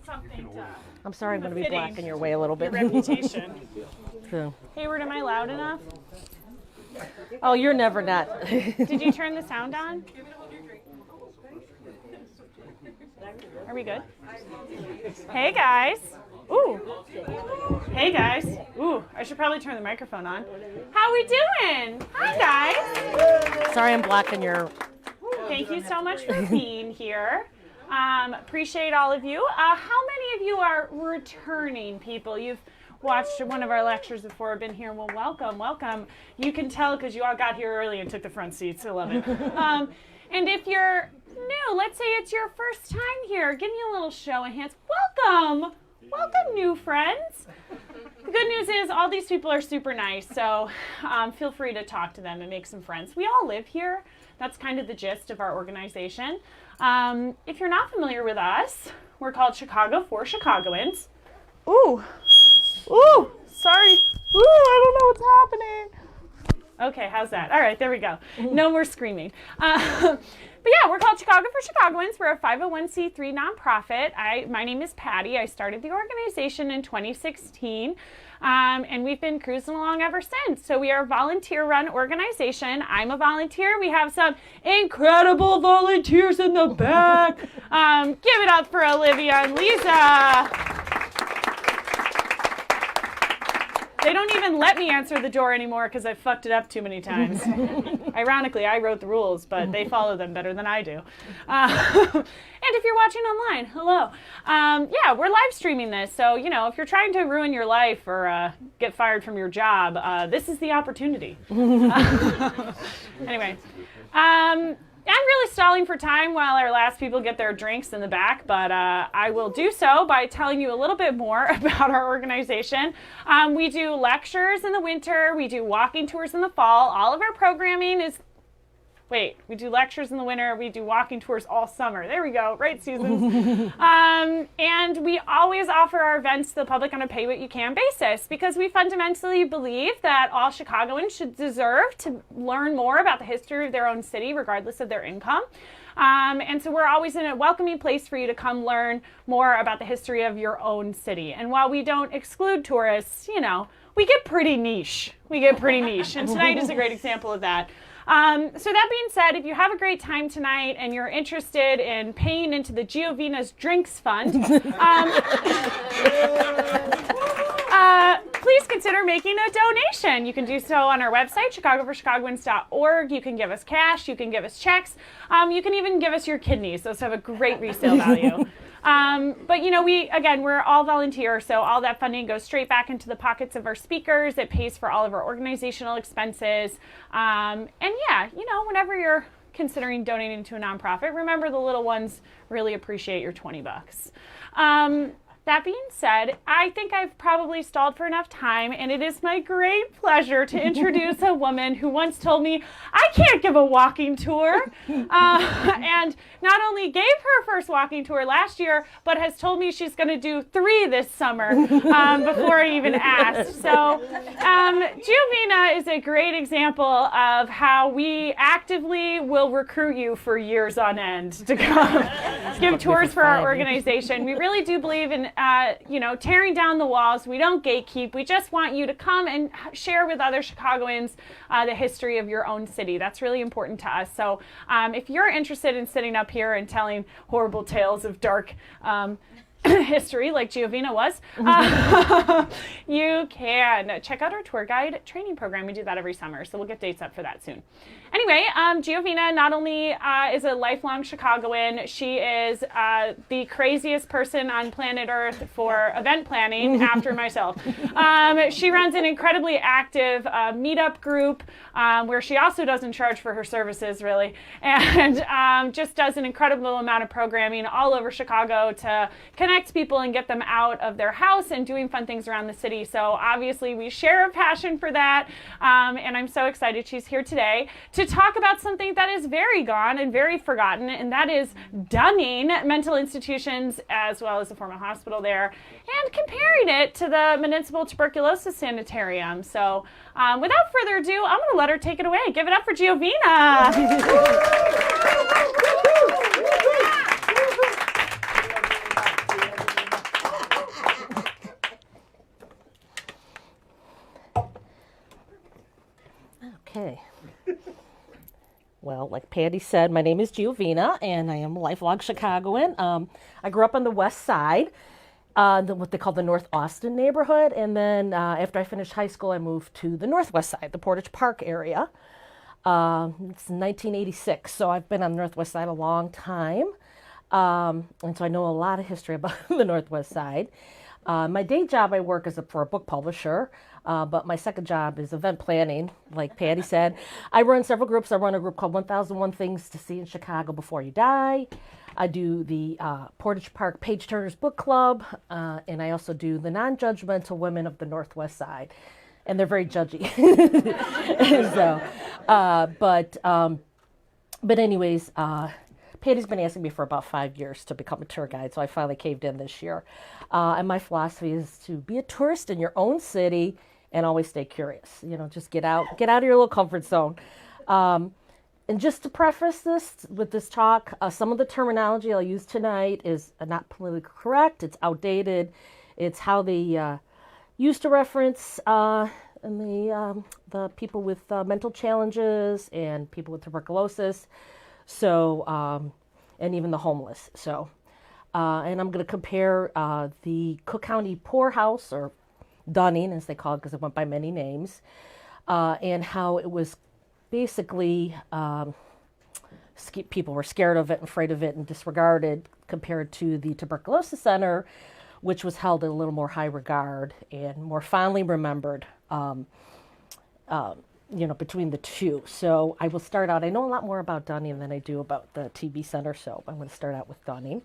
something to... I'm sorry, I'm going to be blocking your way a little bit. Your reputation. So. Hayward, am I loud enough? Oh, you're never not. Did you turn the sound on? Are we good? Hey, guys. Ooh. Hey, guys. Ooh, I should probably turn the microphone on. How we doing? Hi, guys. Sorry, I'm blocking your... Thank you so much for being here. Appreciate all of you. How many of you are returning people? You've watched one of our lectures before, been here. Well, welcome, welcome. You can tell because you all got here early and took the front seats. I love it. And if you're new, let's say it's your first time here, give me a little show of hands. Welcome. Welcome, new friends. The good news is all these people are super nice, so feel free to talk to them and make some friends. We all live here. That's kind of the gist of our organization. If you're not familiar with us, we're called Chicago for Chicagoans. Ooh, sorry. Ooh, I don't know what's happening. Okay, how's that? All right, there we go. No more screaming. But yeah, we're called Chicago for Chicagoans. We're a 501c3 nonprofit. My name is Patty. I started the organization in 2016. And we've been cruising along ever since. So we are a volunteer-run organization. I'm a volunteer. We have some incredible volunteers in the back. Give it up for Olivia and Lisa. They don't even let me answer the door anymore because I fucked it up too many times. Ironically, I wrote the rules, but they follow them better than I do. And if you're watching online, hello. Yeah, we're live streaming this. So, you know, if you're trying to ruin your life or get fired from your job, this is the opportunity. Anyway. I'm really stalling for time while our last people get their drinks in the back, but I will do so by telling you a little bit more about our organization. We do lectures in the winter. We do walking tours in the fall. All of our programming is... Wait, we do lectures in the winter. We do walking tours all summer. There we go. Right, Susan? And we always offer our events to the public on a pay-what-you-can basis because we fundamentally believe that all Chicagoans should deserve to learn more about the history of their own city regardless of their income. And so we're always in a welcoming place for you to come learn more about the history of your own city. And while we don't exclude tourists, you know, we get pretty niche. And tonight is a great example of that. So that being said, if you have a great time tonight and you're interested in paying into the Giovina's Drinks Fund, please consider making a donation. You can do so on our website, chicagoforchicagoans.org. You can give us cash. You can give us checks. You can even give us your kidneys. Those have a great resale value. But, you know, we're all volunteers, so all that funding goes straight back into the pockets of our speakers. It pays for all of our organizational expenses. And yeah, you know, whenever you're considering donating to a nonprofit, remember the little ones really appreciate your $20. That being said, I think I've probably stalled for enough time, and it is my great pleasure to introduce a woman who once told me I can't give a walking tour, and not only gave her first walking tour last year, but has told me she's going to do 3 this summer before I even asked. So Giovina is a great example of how we actively will recruit you for years on end to come give tours for our organization. We really do believe in you know, tearing down the walls. We don't gatekeep. We just want you to come and share with other Chicagoans the history of your own city. That's really important to us. So if you're interested in sitting up here and telling horrible tales of dark history like Giovina was, you can check out our tour guide training program. We do that every summer, so we'll get dates up for that soon. Anyway, Giovina not only is a lifelong Chicagoan, she is the craziest person on planet Earth for event planning after myself. She runs an incredibly active meetup group where she also doesn't charge for her services, really, and just does an incredible amount of programming all over Chicago to connect people and get them out of their house and doing fun things around the city. So obviously we share a passion for that, and I'm so excited she's here today to talk about something that is very gone and very forgotten, and that is Dunning mental institutions as well as the former hospital there, and comparing it to the municipal tuberculosis sanitarium. So without further ado, I'm going to let her take it away. Give it up for Giovina. Okay. Well, like Patty said, my name is Giovina, and I am a lifelong Chicagoan. I grew up on the west side, what they call the North Austin neighborhood, and then after I finished high school, I moved to the northwest side, the Portage Park area. It's 1986, so I've been on the northwest side a long time, and so I know a lot of history about the northwest side. My day job, I work for a book publisher, but my second job is event planning, like Patty said. I run several groups. I run a group called 1001 Things to See in Chicago Before You Die. I do the Portage Park Page Turners Book Club, and I also do the Non-Judgmental Women of the Northwest Side. And they're very judgy. But anyways, Patty's been asking me for about 5 years to become a tour guide, so I finally caved in this year. And my philosophy is to be a tourist in your own city and always stay curious. You know, just get out of your little comfort zone. And just to preface this with this talk, some of the terminology I'll use tonight is not politically correct. It's outdated. It's how they used to reference and the people with mental challenges and people with tuberculosis. So, and even the homeless. So, and I'm going to compare the Cook County Poorhouse, or Dunning, as they call it, because it went by many names, and how it was basically people were scared of it and afraid of it and disregarded, compared to the Tuberculosis Center, which was held in a little more high regard and more fondly remembered. Between the two. So I will start out, I know a lot more about Dunning than I do about the TB Center, so I'm going to start out with Dunning.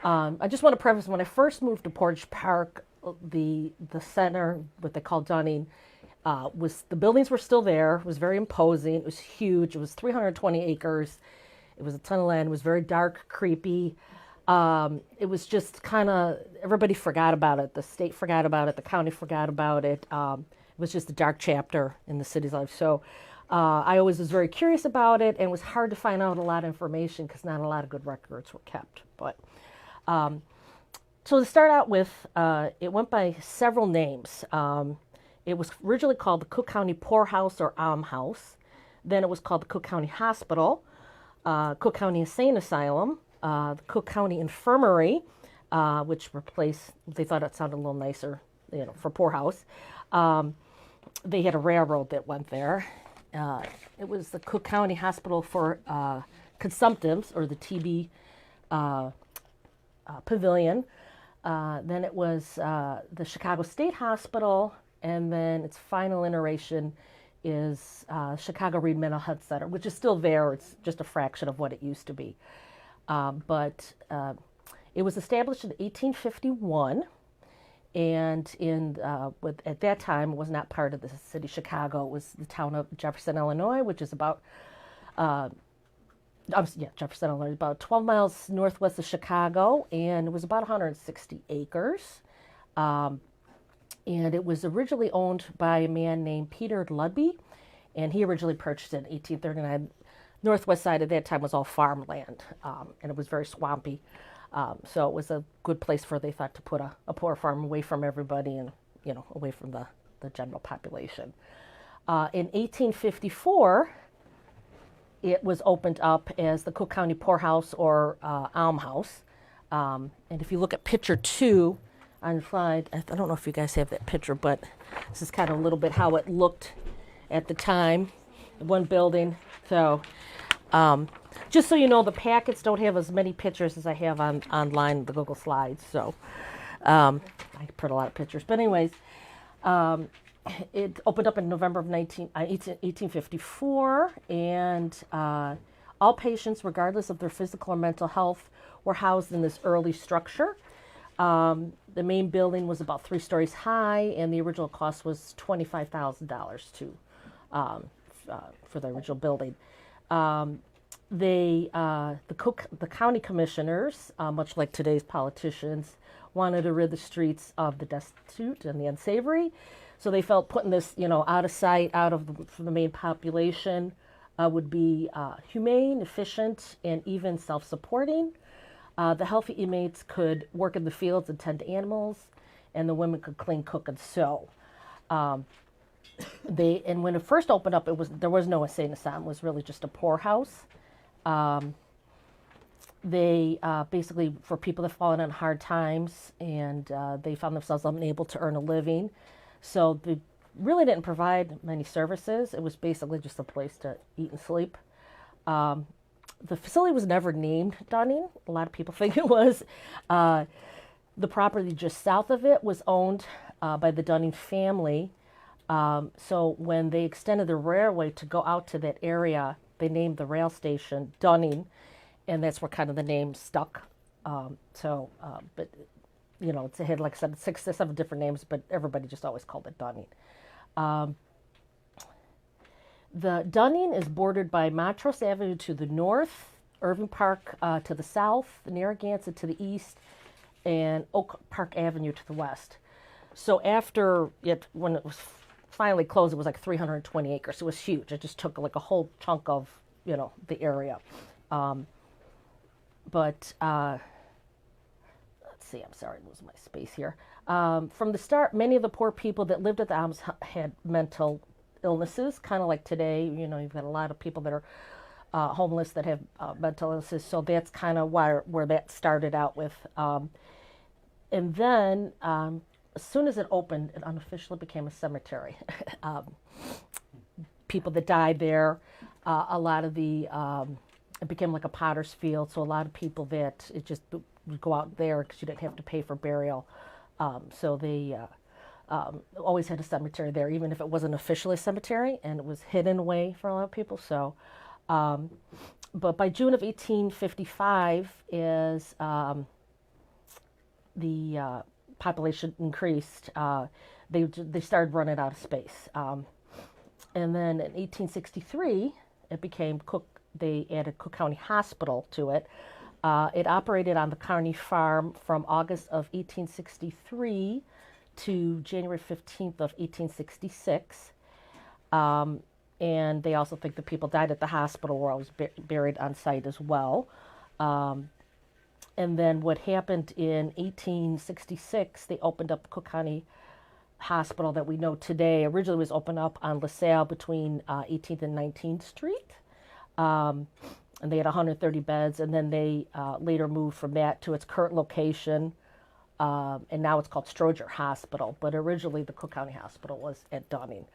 I just want to preface, when I first moved to Portage Park, the center, what they call Dunning, the buildings were still there. It was very imposing. It was huge. It was 320 acres. It was a ton of land. It was very dark, creepy. It was just kind of, everybody forgot about it. The state forgot about it. The county forgot about it. It was just a dark chapter in the city's life. So I always was very curious about it, and it was hard to find out a lot of information because not a lot of good records were kept. But so to start out with, it went by several names. It was originally called the Cook County Poorhouse or Almhouse. Then it was called the Cook County Hospital, Cook County Insane Asylum, the Cook County Infirmary, which replaced, they thought it sounded a little nicer, for poorhouse. They had a railroad that went there. It was the Cook County Hospital for Consumptives, or the TB Pavilion. Then it was the Chicago State Hospital, and then its final iteration is Chicago Read Mental Health Center, which is still there. It's just a fraction of what it used to be. But it was established in 1851. And at that time, it was not part of the city of Chicago. It was the town of Jefferson, Illinois, which is about Jefferson, Illinois, about 12 miles northwest of Chicago, and it was about 160 acres. And it was originally owned by a man named Peter Ludby, and he originally purchased it in 1839. Northwest side at that time was all farmland, and it was very swampy. So it was a good place they thought to put a poor farm away from everybody and, away from the general population. In 1854, it was opened up as the Cook County Poorhouse or Almhouse. And if you look at picture 2 on the slide, I don't know if you guys have that picture, but this is kind of a little bit how it looked at the time, one building. So, just so you know, the packets don't have as many pictures as I have online, the Google Slides. So I put a lot of pictures. But anyways, it opened up in November of 1854, and all patients, regardless of their physical or mental health, were housed in this early structure. The main building was about 3 stories high, and the original cost was $25,000 for the original building. The county commissioners, much like today's politicians, wanted to rid the streets of the destitute and the unsavory. So they felt putting this, out of sight, from the main population, would be humane, efficient, and even self-supporting. The healthy inmates could work in the fields and tend to animals, and the women could clean, cook, and sew. And when it first opened up, there was no insane asylum. It was really just a poorhouse. They basically, for people that fallen on hard times, and they found themselves unable to earn a living, so they really didn't provide many services. It was basically just a place to eat and sleep. The facility was never named Dunning. A lot of people think it was. The property just south of it was owned by the Dunning family. So when they extended the railway to go out to that area, they named the rail station Dunning, and that's where kind of the name stuck. But you know, it had, like I said, 6 or 7 different names, but everybody just always called it Dunning. The Dunning is bordered by Montrose Avenue to the north, Irving Park to the south, Narragansett to the east, and Oak Park Avenue to the west. So when it was finally closed, it was like 320 acres. It was huge. It just took like a whole chunk of, you know, the area. Let's see, I'm sorry, I'm losing my space here. From the start, many of the poor people that lived at the house had mental illnesses, kind of like today. You know, you've got a lot of people that are homeless that have mental illnesses. So that's kind of where that started out with. And then as soon as it opened, it unofficially became a cemetery. People that died there, a lot of it became like a potter's field. So a lot of people that it just would go out there because you didn't have to pay for burial. So they always had a cemetery there, even if it wasn't officially a cemetery, and it was hidden away for a lot of people. So, but by June of 1855, as the population increased, they started running out of space. And then in 1863, it became they added Cook County Hospital to it. It operated on the Kearney Farm from August of 1863 to January 15th of 1866. And they also think the people died at the hospital where I was buried on site as well. And then what happened in 1866, they opened up Cook County Hospital that we know today. Originally was opened up on LaSalle between 18th and 19th Street. And they had 130 beds, and then they later moved from that to its current location, and now it's called Stroger Hospital. But originally, the Cook County Hospital was at Dunning,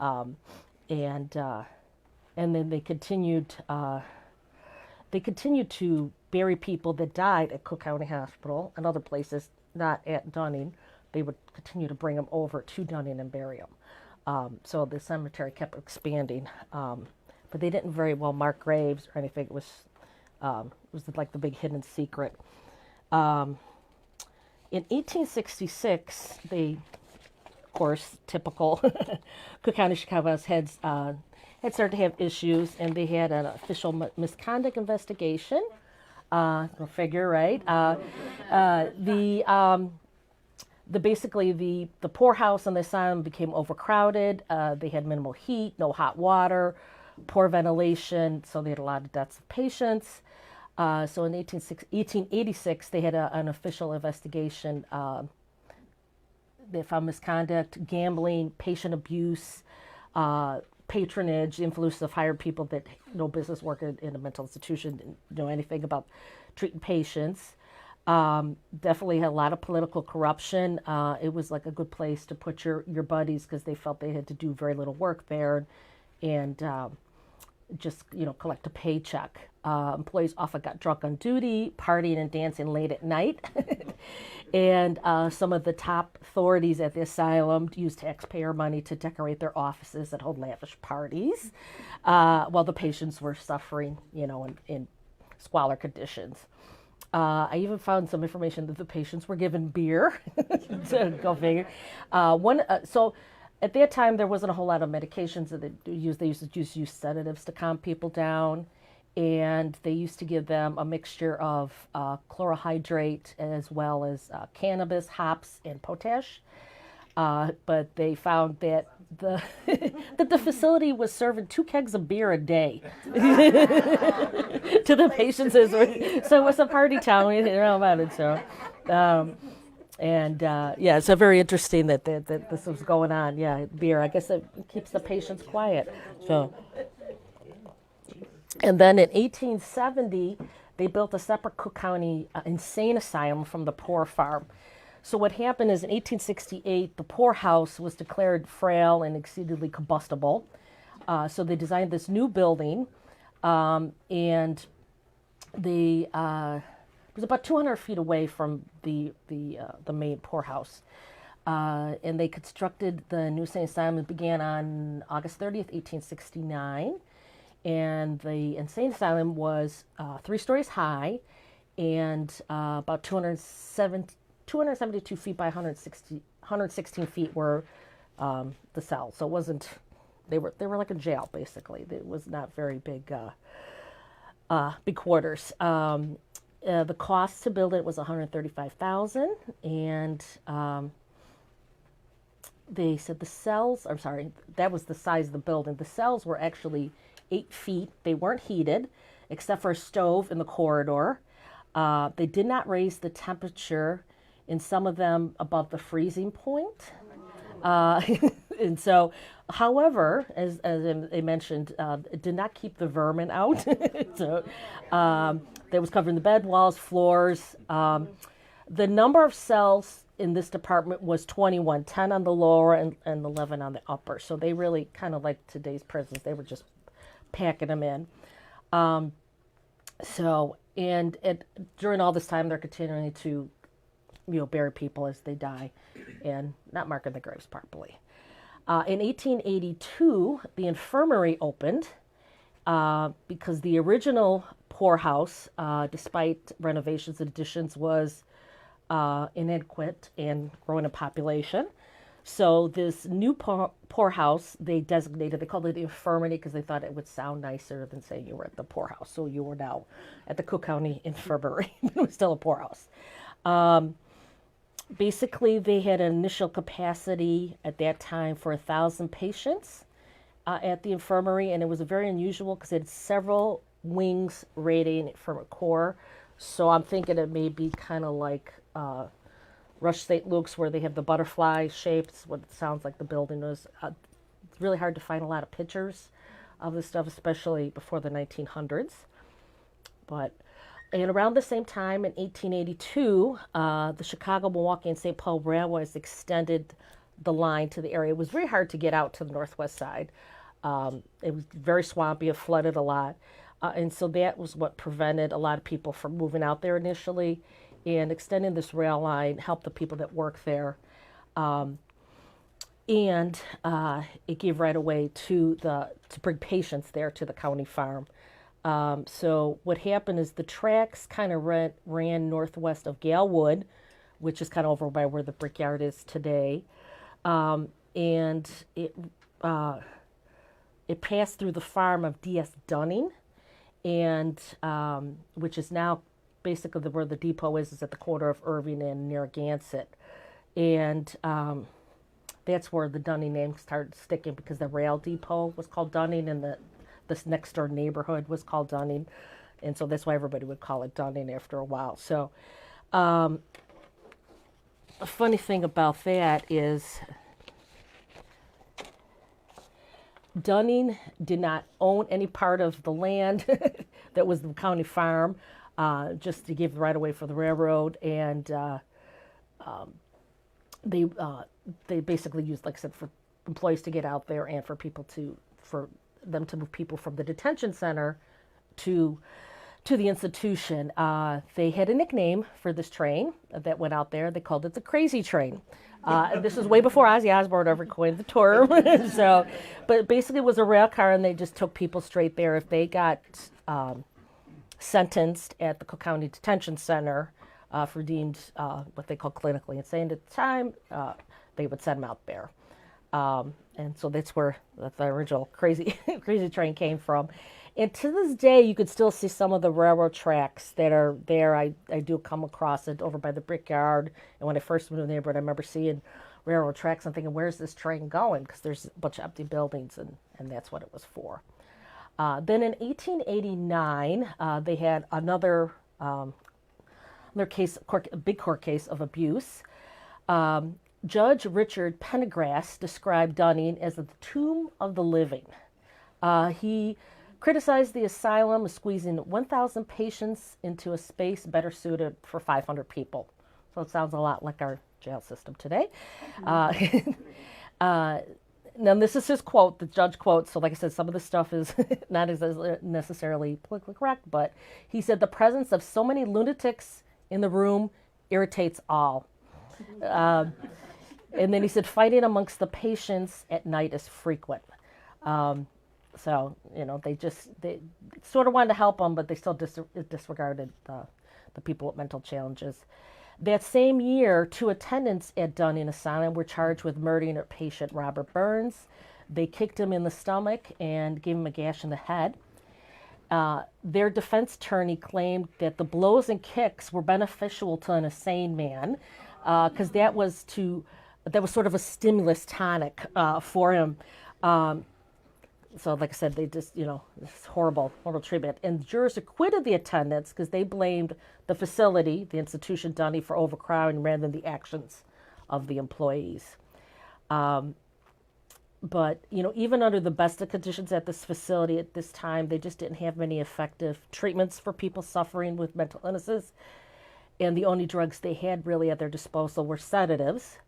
and then they continued to bury people that died at Cook County Hospital and other places, not at Dunning. They would continue to bring them over to Dunning and bury them. So the cemetery kept expanding. But they didn't very well mark graves or anything. It was like the big hidden secret. In 1866, they, of course, typical Cook County Chicagoans had started to have issues, and they had an official misconduct investigation. Go figure, right? Basically the poorhouse and the asylum became overcrowded. They had minimal heat, no hot water, poor ventilation, so they had a lot of deaths of patients. So in 1886, they had an official investigation. They found misconduct, gambling, patient abuse, patronage, influence of hired people that no business working in a mental institution, didn't know anything about treating patients. Definitely had a lot of political corruption. It was like a good place to put your buddies because they felt they had to do very little work there and just, collect a paycheck. Employees often got drunk on duty, partying and dancing late at night. And some of the top authorities at the asylum used taxpayer money to decorate their offices and hold lavish parties while the patients were suffering, in squalor conditions. I even found some information that the patients were given beer. So go figure. So at that time, there wasn't a whole lot of medications that they used. They used to just use sedatives to calm people down. And they used to give them a mixture of chlorohydrate as well as cannabis, hops, and potash. But they found that that the facility was serving 2 kegs of beer a day to the patients. So it was a party town. We didn't know about it. So, And yeah, it's a very interesting that this was going on. Yeah, beer. I guess it keeps the patients quiet. So, and then in 1870, they built a separate Cook County insane asylum from the poor farm. So what happened is in 1868, the poorhouse was declared frail and exceedingly combustible. So they designed this new building, and they it was about 200 feet away from the main poorhouse. And they constructed the new insane asylum. It began on August 30th, 1869. And the insane asylum was 3 stories high and about 272 feet by 116 feet were the cells. So it wasn't, they were like a jail, basically. It was not very big quarters. The cost to build it was $135,000, and they said the cells, I'm sorry, that was the size of the building. The cells were actually 8 feet. They weren't heated, except for a stove in the corridor. They did not raise the temperature in some of them above the freezing point. And so, however, as I mentioned, it did not keep the vermin out. So that was covering the bed, walls, floors. The number of cells in this department was 21, 10 on the lower and 11 on the upper. So they really kind of like today's prisons. They were just packing them in. During all this time, they're continuing to, bury people as they die and not marking the graves properly. In 1882, the infirmary opened because the original poorhouse, despite renovations and additions, was inadequate and growing in population. So this new poorhouse, they called it the infirmary because they thought it would sound nicer than saying you were at the poorhouse. So you were now at the Cook County Infirmary. It was still a poorhouse. Basically, they had an initial capacity at that time for 1,000 patients at the infirmary, and it was very unusual because it had several wings radiating from a core. So I'm thinking it may be kind of like Rush St. Luke's, where they have the butterfly shapes, what it sounds like the building was. It's really hard to find a lot of pictures of this stuff, especially before the 1900s. And around the same time, in 1882, the Chicago, Milwaukee, and St. Paul Railways extended the line to the area. It was very hard to get out to the northwest side. It was very swampy, it flooded a lot. And so that was what prevented a lot of people from moving out there initially. And extending this rail line helped the people that work there. It gave right away to bring patients there to the county farm. So what happened is the tracks kind of ran northwest of Galewood, which is kind of over by where the brickyard is today. And it passed through the farm of D.S. Dunning, and which is now basically where the depot is at the corner of Irving and Narragansett. And that's where the Dunning name started sticking because the rail depot was called Dunning and this next door neighborhood was called Dunning. And so that's why everybody would call it Dunning after a while. So a funny thing about that is Dunning did not own any part of the land that was the county farm, just to give the right of way for the railroad. And they basically used, like I said, for employees to get out there and for them to move people from the detention center to the institution. They had a nickname for this train that went out there. They called it the Crazy Train. This was way before Ozzy Osbourne ever coined the term. But basically it was a rail car, and they just took people straight there. If they got sentenced at the Cook County Detention Center for deemed what they call clinically insane at the time, they would send them out there. And so that's where the original crazy train came from. And to this day, you could still see some of the railroad tracks that are there. I do come across it over by the brickyard. And when I first moved to the neighborhood, I remember seeing railroad tracks and thinking, where's this train going? Because there's a bunch of empty buildings, and that's what it was for. Then in 1889, they had another case, a big court case of abuse. Judge Richard Pendergrass described Dunning as the tomb of the living. He criticized the asylum as squeezing 1,000 patients into a space better suited for 500 people. So it sounds a lot like our jail system today. Now, this is his quote, the judge quotes. So like I said, some of the stuff is not necessarily politically correct, but he said, the presence of so many lunatics in the room irritates all. And then he said, fighting amongst the patients at night is frequent. So, they sort of wanted to help them, but they still disregarded the people with mental challenges. That same year, 2 attendants at Dunning Asylum were charged with murdering a patient, Robert Burns. They kicked him in the stomach and gave him a gash in the head. Their defense attorney claimed that the blows and kicks were beneficial to an insane man, because that was sort of a stimulus tonic for him. So, like I said, they just, this horrible treatment. And jurors acquitted the attendants because they blamed the facility, the institution, Dunning, for overcrowding rather than the actions of the employees. But, even under the best of conditions at this facility at this time, they just didn't have many effective treatments for people suffering with mental illnesses. And the only drugs they had really at their disposal were sedatives.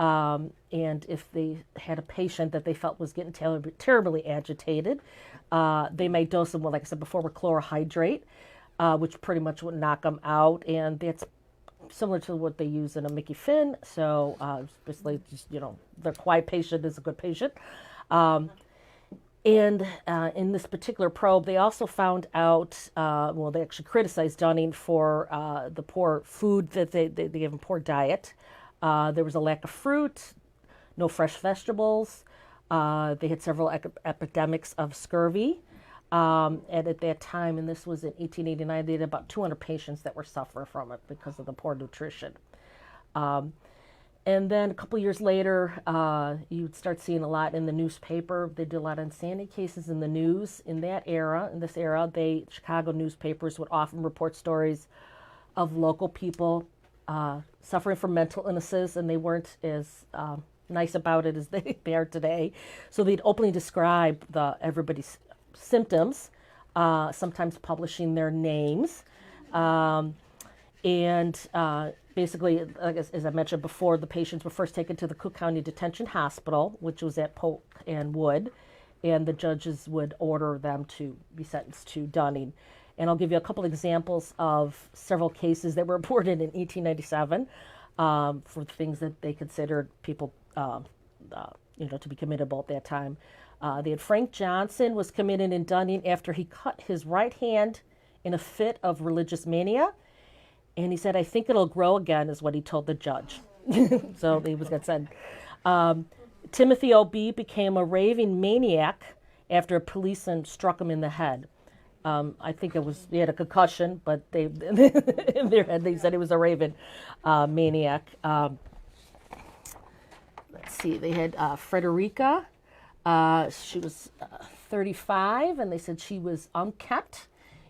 And if they had a patient that they felt was getting terribly agitated, they might dose them, like I said before, with chlorohydrate, which pretty much would knock them out. And that's similar to what they use in a Mickey Finn. So basically, just, the quiet patient is a good patient. And in this particular probe, they also found out, they actually criticized Dunning for the poor food that they gave him, poor diet. There was a lack of fruit, no fresh vegetables. They had several epidemics of scurvy. And at that time, and this was in 1889, they had about 200 patients that were suffering from it because of the poor nutrition. And then a couple years later, you'd start seeing a lot in the newspaper. They did a lot of insanity cases in the news. In this era, Chicago newspapers would often report stories of local people suffering from mental illnesses, and they weren't as nice about it as they are today. So they'd openly describe everybody's symptoms, sometimes publishing their names. Basically, as I mentioned before, the patients were first taken to the Cook County Detention Hospital, which was at Polk and Wood, and the judges would order them to be sentenced to Dunning. And I'll give you a couple examples of several cases that were reported in 1897 for things that they considered people, to be committable at that time. They had Frank Johnson was committed in Dunning after he cut his right hand in a fit of religious mania. And he said, I think it'll grow again, is what he told the judge. So he was going to send. Timothy O.B. became a raving maniac after a policeman struck him in the head. I think he had a concussion, but in their head, they said he was a raving maniac. Let's see, they had Frederica. She was 35, and they said she was unkempt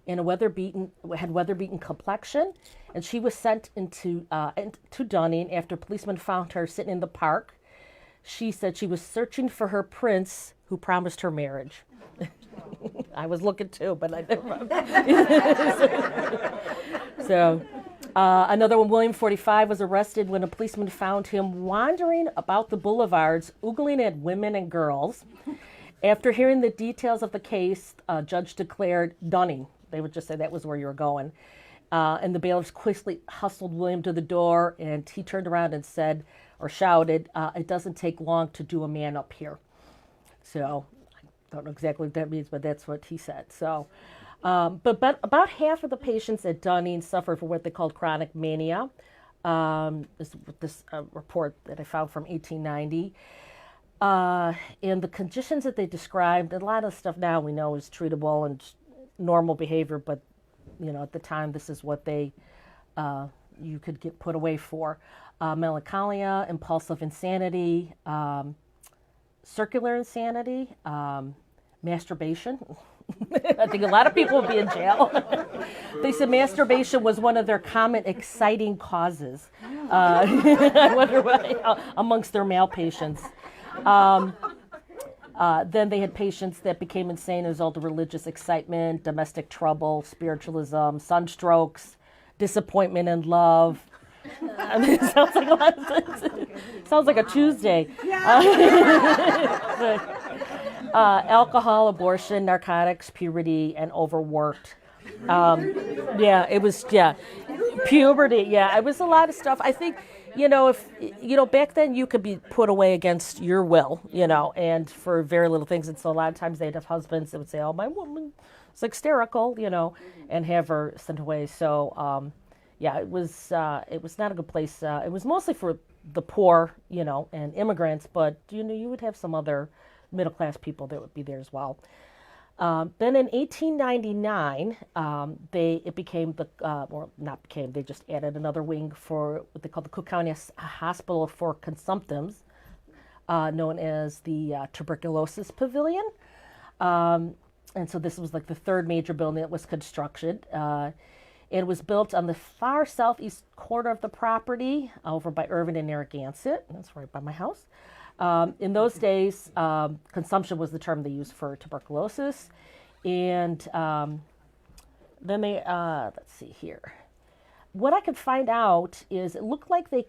and had weather-beaten complexion, and she was sent to Dunning after policemen found her sitting in the park. She said she was searching for her prince who promised her marriage. I was looking too, but I never. So, another one, William 45, was arrested when a policeman found him wandering about the boulevards, oogling at women and girls. After hearing the details of the case, a judge declared Dunning. They would just say that was where you were going. And the bailiffs quickly hustled William to the door, and he turned around and said, or shouted, it doesn't take long to do a man up here. So, I don't know exactly what that means, but that's what he said. So, but about half of the patients at Dunning suffered from what they called chronic mania. This report that I found from 1890. And the conditions that they described, a lot of stuff now we know is treatable and normal behavior, but at the time this is what you could get put away for. Melancholia, impulsive insanity, circular insanity, masturbation. I think a lot of people would be in jail. They said masturbation was one of their common exciting causes. I wonder why, amongst their male patients. Then they had patients that became insane as a result of religious excitement, domestic trouble, spiritualism, sunstrokes, disappointment in love. I mean, it sounds like a lot of sounds like a Tuesday. Alcohol, abortion, narcotics, puberty, and overworked. Puberty. Yeah, it was a lot of stuff. I think, if back then you could be put away against your will, and for very little things. And so a lot of times they'd have husbands that would say, "Oh, my woman is hysterical," and have her sent away. So, it was not a good place. It was mostly for the poor, and immigrants, but you would have some other middle class people that would be there as well. Then in 1899, they just added another wing for what they called the Cook County Hospital for Consumptives, known as the Tuberculosis Pavilion. And so this was like the third major building that was constructed. It was built on the far southeast corner of the property, over by Irvin and Narragansett. That's right by my house. In those days, consumption was the term they used for tuberculosis. And then they, let's see here. What I could find out is it looked like they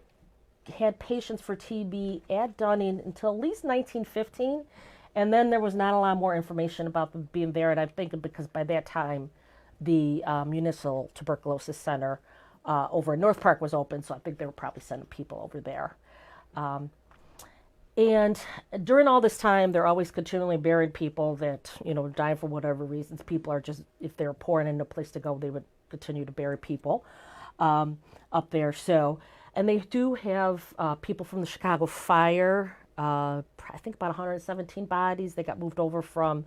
had patients for TB at Dunning until at least 1915. And then there was not a lot more information about them being there. And I'm thinking because by that time, the Municipal Tuberculosis Center over in North Park was open. So I think they were probably sending people over there. And during all this time, they're always continually burying people that, die for whatever reasons. People are just, if they're poor and in no place to go, they would continue to bury people up there. So, and they do have people from the Chicago fire, I think about 117 bodies. They got moved over from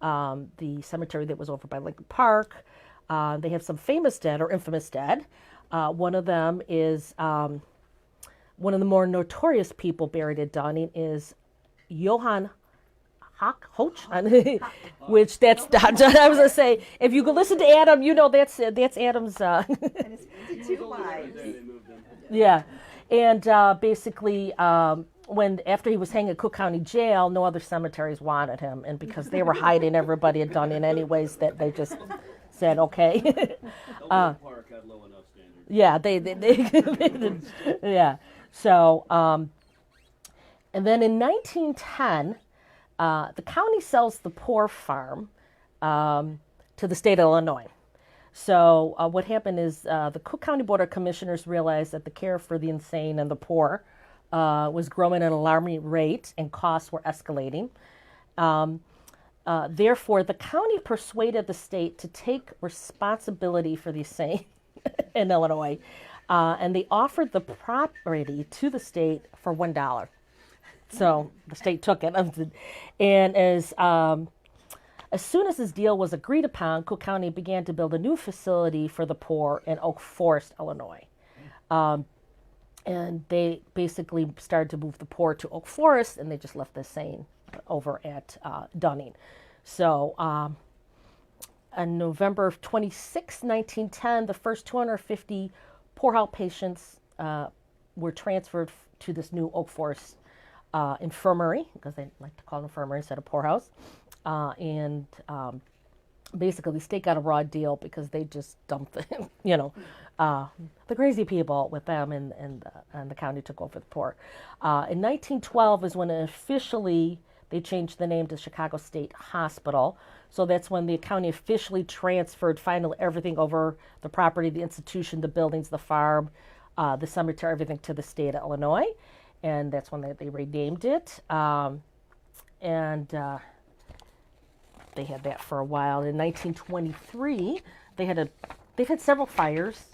the cemetery that was over by Lincoln Park. They have some famous dead or infamous dead. One of them is... one of the more notorious people buried at Dunning is Johann Hoch, which that's, I was going to say, if you could listen to Adam, that's Adam's. Yeah. And basically, after he was hanged at Cook County Jail, no other cemeteries wanted him. And because they were hiding everybody at Dunning anyways, that they just said, okay. Park had low enough standards. Yeah, they did. Yeah. So, and then in 1910, the county sells the poor farm to the state of Illinois. So what happened is the Cook County Board of Commissioners realized that the care for the insane and the poor was growing at an alarming rate and costs were escalating. Therefore, the county persuaded the state to take responsibility for the insane in Illinois. And they offered the property to the state for $1. So the state took it. And as soon as this deal was agreed upon, Cook County began to build a new facility for the poor in Oak Forest, Illinois. And they basically started to move the poor to Oak Forest, and they just left the insane over at Dunning. So on November 26, 1910, the first 250 poor patients were transferred to this new Oak Forest Infirmary, because they like to call it infirmary instead of poorhouse. And basically, the state got a raw deal because they just dumped the crazy people with them, and the county took over the poor. In 1912 is when officially they changed the name to Chicago State Hospital. So that's when the county officially transferred finally everything over, the property, the institution, the buildings, the farm, the cemetery, everything to the state of Illinois. And that's when they renamed it. And they had that for a while. In 1923, they've had several fires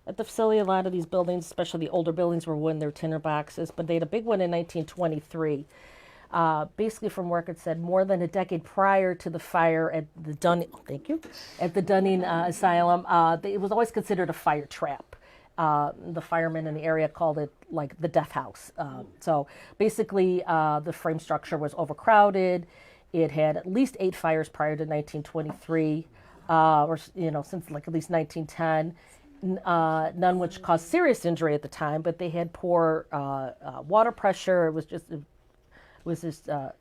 at the facility. A lot of these buildings, especially the older buildings, were in their tinderboxes. But they had a big one in 1923. Basically, from work, it said more than a decade prior to the fire at the Dunning. At the Dunning Asylum, it was always considered a fire trap. The firemen in the area called it like the death house. So basically, the frame structure was overcrowded. It had at least 8 fires prior to 1923, or since like at least 1910. none which caused serious injury at the time, but they had poor water pressure. It was just a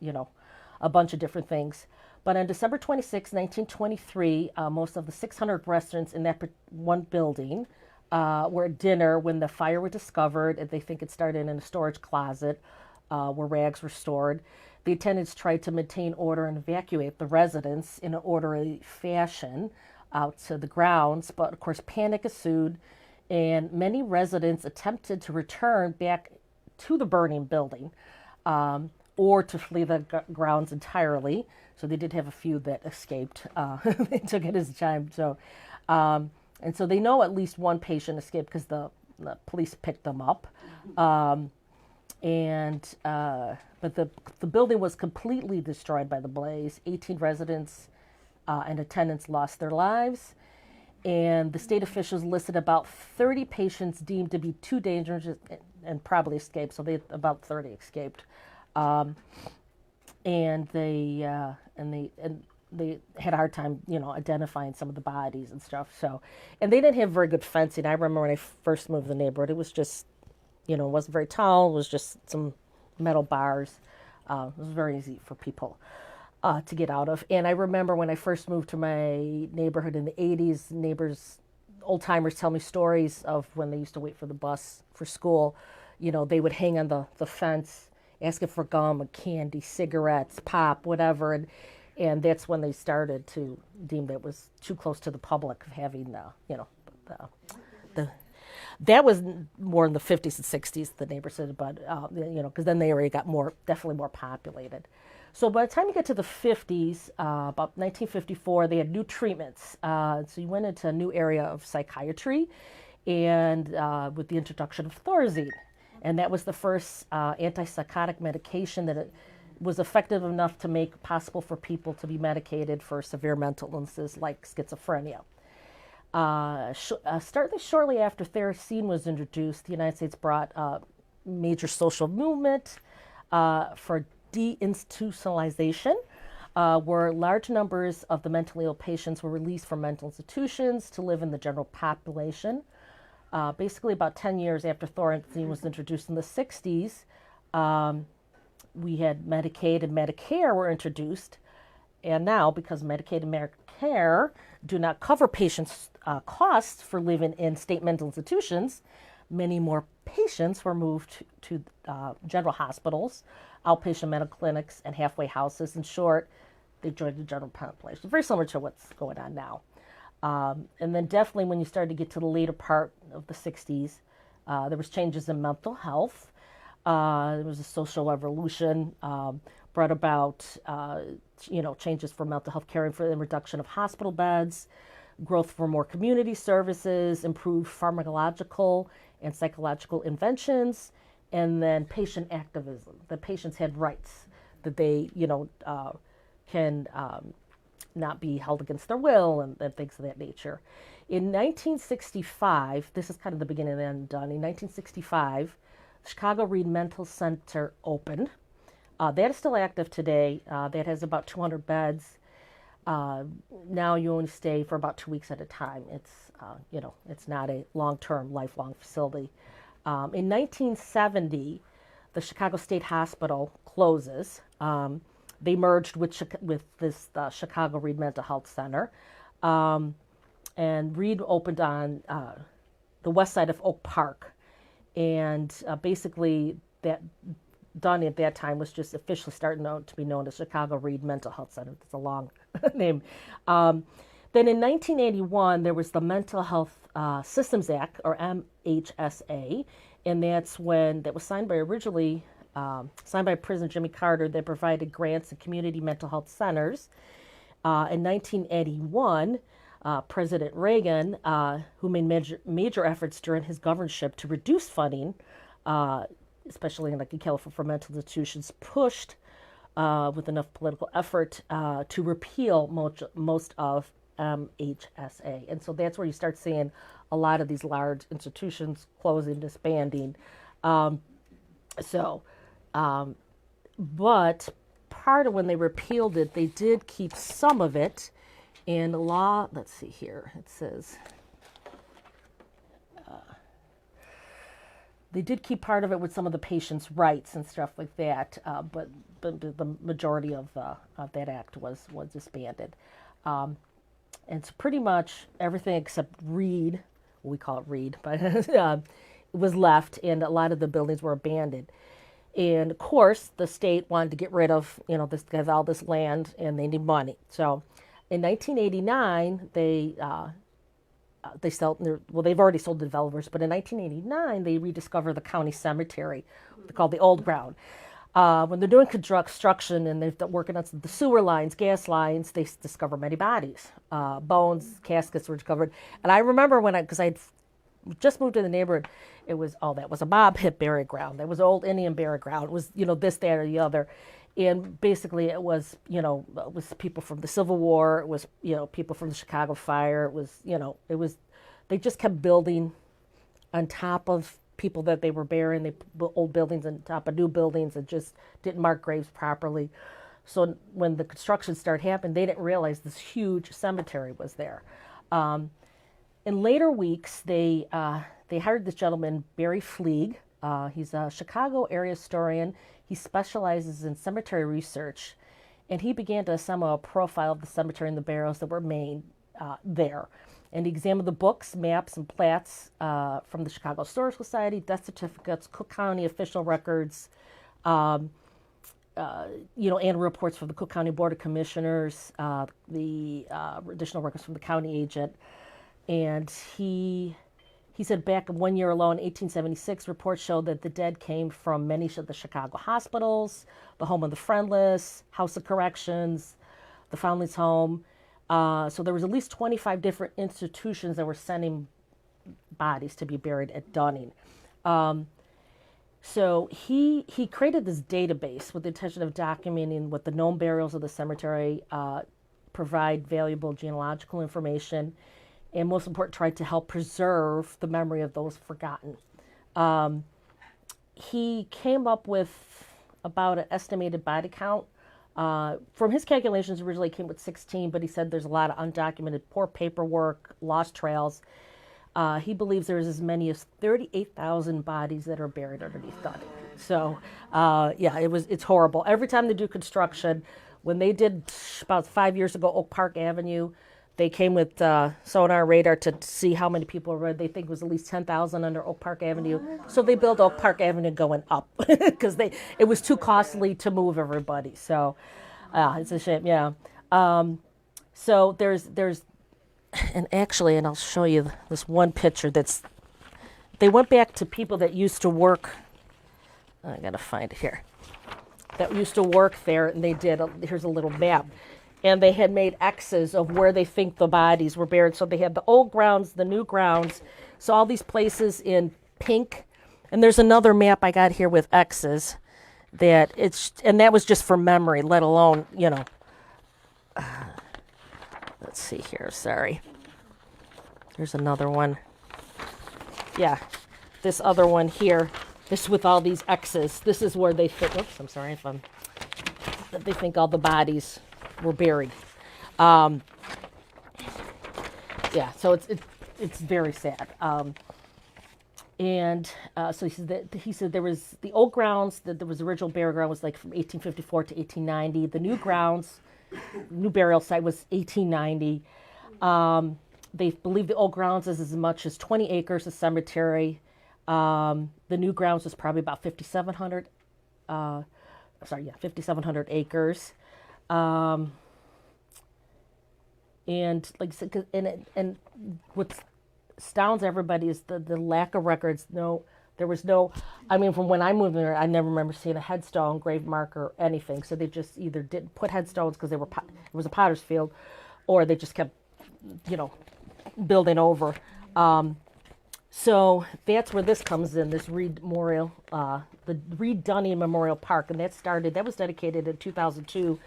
bunch of different things. But on December 26, 1923, most of the 600 residents in that one building were at dinner when the fire was discovered, and they think it started in a storage closet where rags were stored. The attendants tried to maintain order and evacuate the residents in an orderly fashion out to the grounds, but of course panic ensued, and many residents attempted to return back to the burning building or to flee the grounds entirely. So they did have a few that escaped. They took it as a time. So, and so they know at least one patient escaped because the police picked them up. But the building was completely destroyed by the blaze. 18 residents and attendants lost their lives. And the state officials listed about 30 patients deemed to be too dangerous and probably escaped. So about 30 escaped. And they had a hard time, identifying some of the bodies and stuff. So, and they didn't have very good fencing. I remember when I first moved to the neighborhood, it was just, it wasn't very tall. It was just some metal bars. It was very easy for people to get out of. And I remember when I first moved to my neighborhood in the 80s, neighbors, old timers tell me stories of when they used to wait for the bus for school. They would hang on the fence, asking for gum and candy, cigarettes, pop, whatever. And that's when they started to deem that it was too close to the public, having, that was more in the 50s and 60s, the neighbors said, but, because then they already got definitely more populated. So by the time you get to the 50s, about 1954, they had new treatments. So you went into a new area of psychiatry, and with the introduction of Thorazine. And that was the first antipsychotic medication that it was effective enough to make possible for people to be medicated for severe mental illnesses like schizophrenia. Shortly after Thorazine was introduced, the United States brought a major social movement for deinstitutionalization, where large numbers of the mentally ill patients were released from mental institutions to live in the general population. Basically, about 10 years after Thorazine was introduced in the 60s, we had Medicaid and Medicare were introduced. And now, because Medicaid and Medicare do not cover patients' costs for living in state mental institutions, many more patients were moved to general hospitals, outpatient medical clinics, and halfway houses. In short, they joined the general population. Very similar to what's going on now. And then definitely when you started to get to the later part of the 60s, there was changes in mental health. There was a social revolution, brought about, changes for mental health care and for the reduction of hospital beds, growth for more community services, improved pharmacological and psychological inventions, and then patient activism. The patients had rights that they, can not be held against their will and things of that nature. In 1965, this is kind of the beginning and end done. In 1965, Chicago Read Mental Center opened. That is still active today. That has about 200 beds. Now you only stay for about 2 weeks at a time. It's, it's not a long-term, lifelong facility. In 1970, the Chicago State Hospital closes. They merged with this Chicago Read Mental Health Center. And Read opened on the west side of Oak Park. And basically, that done at that time was just officially starting to be known as Chicago Read Mental Health Center. That's a long name. Then in 1981, there was the Mental Health Systems Act, or MHSA, and that was signed by President Jimmy Carter, that provided grants to community mental health centers. In 1981, President Reagan, who made major efforts during his governorship to reduce funding, especially in California for mental institutions, pushed with enough political effort to repeal most of MHSA. And so that's where you start seeing a lot of these large institutions closing, disbanding. But part of when they repealed it, they did keep some of it. And the law, let's see here, it says, They did keep part of it with some of the patients' rights and stuff like that, but the majority of that act was disbanded. And it's pretty much everything except Reed, we call it Reed, but was left, and a lot of the buildings were abandoned. And of course, the state wanted to get rid of, this has all this land, and they need money. So, in 1989, they've already sold to developers, but in 1989, they rediscovered the county cemetery, called the Old Ground. When they're doing construction and they're working on the sewer lines, gas lines, they discover many bodies. Bones, caskets were discovered. And I remember because I'd just moved to the neighborhood, that was a mob hit burial ground. That was old Indian burial ground. It was, this, that, or the other. And basically it was people from the Civil War. It was, people from the Chicago fire. It was, they just kept building on top of people that they were burying. They built old buildings on top of new buildings and just didn't mark graves properly. So when the construction started happening, they didn't realize this huge cemetery was there. In later weeks, they hired this gentleman, Barry Fleeg. He's a Chicago area historian. He specializes in cemetery research, and he began to assemble a profile of the cemetery and the burials that were made there. And he examined the books, maps, and plats from the Chicago Historical Society, death certificates, Cook County official records, and reports from the Cook County Board of Commissioners, the additional records from the county agent. And he said back in 1 year alone, 1876, reports showed that the dead came from many of the Chicago hospitals, the Home of the Friendless, House of Corrections, the Foundlings Home. So there was at least 25 different institutions that were sending bodies to be buried at Dunning. So he created this database with the intention of documenting what the known burials of the cemetery, provide valuable genealogical information, and most important, tried to help preserve the memory of those forgotten. He came up with about an estimated body count. From his calculations, originally came with 16, but he said there's a lot of undocumented, poor paperwork, lost trails. He believes there's as many as 38,000 bodies that are buried underneath Dunning. So, it's horrible. Every time they do construction, when they did about 5 years ago Oak Park Avenue, they came with sonar radar to see how many people were. They think it was at least 10,000 under Oak Park Avenue. So they built Oak Park Avenue going up because it was too costly to move everybody. So it's a shame. Yeah. So there's and I'll show you this one picture they went back to people that used to work. I gotta find it here. That used to work there, and they did. Here's a little map. And they had made X's of where they think the bodies were buried. So they had the old grounds, the new grounds. So all these places in pink. And there's another map I got here with X's. And that was just for memory, let alone, let's see here, sorry. There's another one. Yeah, this other one here. This with all these X's. This is where they think, they think all the bodies were buried. So it's very sad. So he said there was the old grounds, that there was the original burial ground was like from 1854 to 1890. The new grounds, new burial site was 1890. They believe the old grounds is as much as 20 acres of cemetery. The new grounds was probably about 5,700. 5,700 acres. And like I said, and what astounds everybody is the lack of records. There was no, from when I moved there, I never remember seeing a headstone, grave marker, anything. So they just either didn't put headstones because it was a potter's field, or they just kept, building over. So that's where this comes in, this Reed Memorial, the Reed Dunning Memorial Park, and that was dedicated in 2002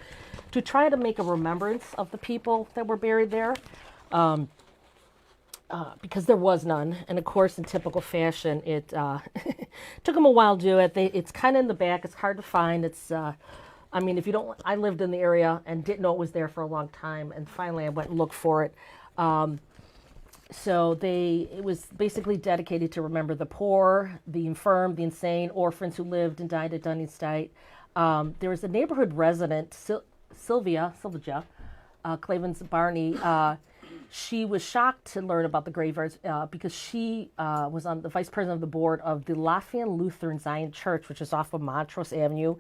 to try to make a remembrance of the people that were buried there, because there was none. And of course, in typical fashion, it took them a while to do it. It's kind of in the back. It's hard to find. If you don't, I lived in the area and didn't know it was there for a long time, and finally I went and looked for it. So it was basically dedicated to remember the poor, the infirm, the insane, orphans who lived and died at Dunning's site. There was a neighborhood resident, Sylvia Clavens Barney. She was shocked to learn about the graveyards because she was on the vice president of the board of the Lafayette Lutheran Zion Church, which is off of Montrose Avenue.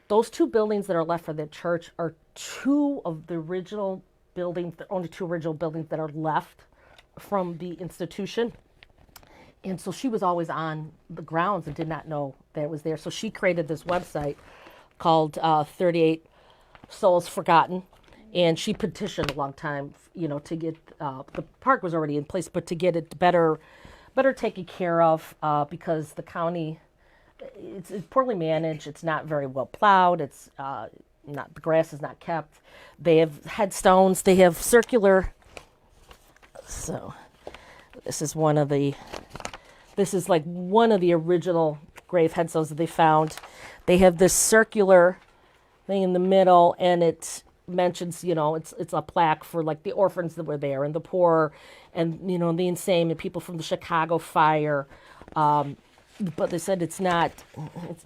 Those two buildings that are left for the church are two of the original buildings, the only two original buildings that are left from the institution. And so she was always on the grounds and did not know that it was there. So she created this website called 38 Souls Forgotten. And she petitioned a long time, to get, the park was already in place, but to get it better taken care of because the county, it's poorly managed. It's not very well plowed. It's the grass is not kept. They have headstones. They have circular. So this is one of the original grave headstones that they found. They have this circular thing in the middle, and it mentions, it's a plaque for like the orphans that were there and the poor and, the insane and people from the Chicago fire. But they said it's not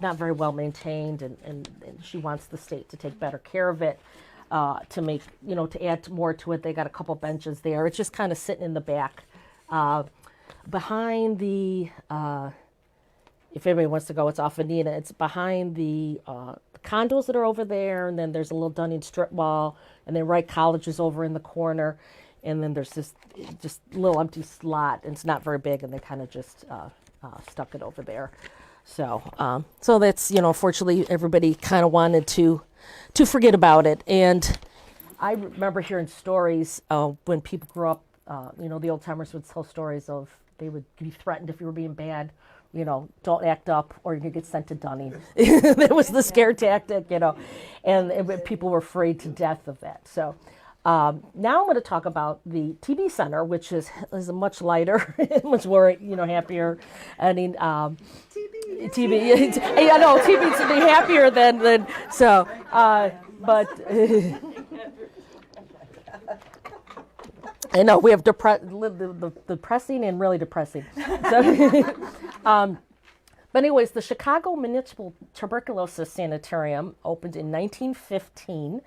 very well maintained, and she wants the state to take better care of it, to make, to add more to it. They got a couple benches there. It's just kind of sitting in the back. Behind the, if anybody wants to go, it's off Anita. It's behind the condos that are over there, and then there's a little Dunning strip mall, and then Wright College is over in the corner, and then there's this just little empty slot, and it's not very big, and they kind of just stuck it over there. So that's, fortunately everybody kind of wanted to forget about it. And I remember hearing stories when people grew up, the old timers would tell stories of they would be threatened if you were being bad. Don't act up or you get sent to Dunning. That was the scare tactic, and people were afraid to death of that. So now I'm going to talk about the TB Center, which is a much lighter, much more, happier. I mean, TB, I know, TB to be happier than so, but I know we have the depressing and really depressing. So, but anyways, the Chicago Municipal Tuberculosis Sanitarium opened in 1915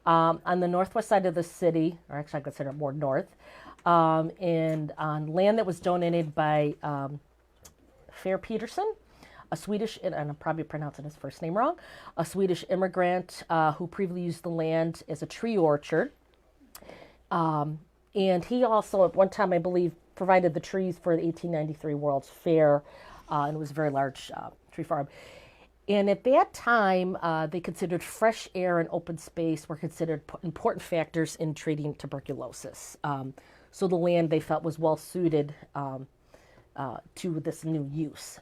on the northwest side of the city, or actually I consider it more north, and on land that was donated by Fair Peterson, a Swedish, and I'm probably pronouncing his first name wrong, a Swedish immigrant who previously used the land as a tree orchard. And he also, at one time, I believe, provided the trees for the 1893 World's Fair, and it was a very large tree farm. And at that time, they considered fresh air and open space were considered important factors in treating tuberculosis. So the land they felt was well suited to this new use.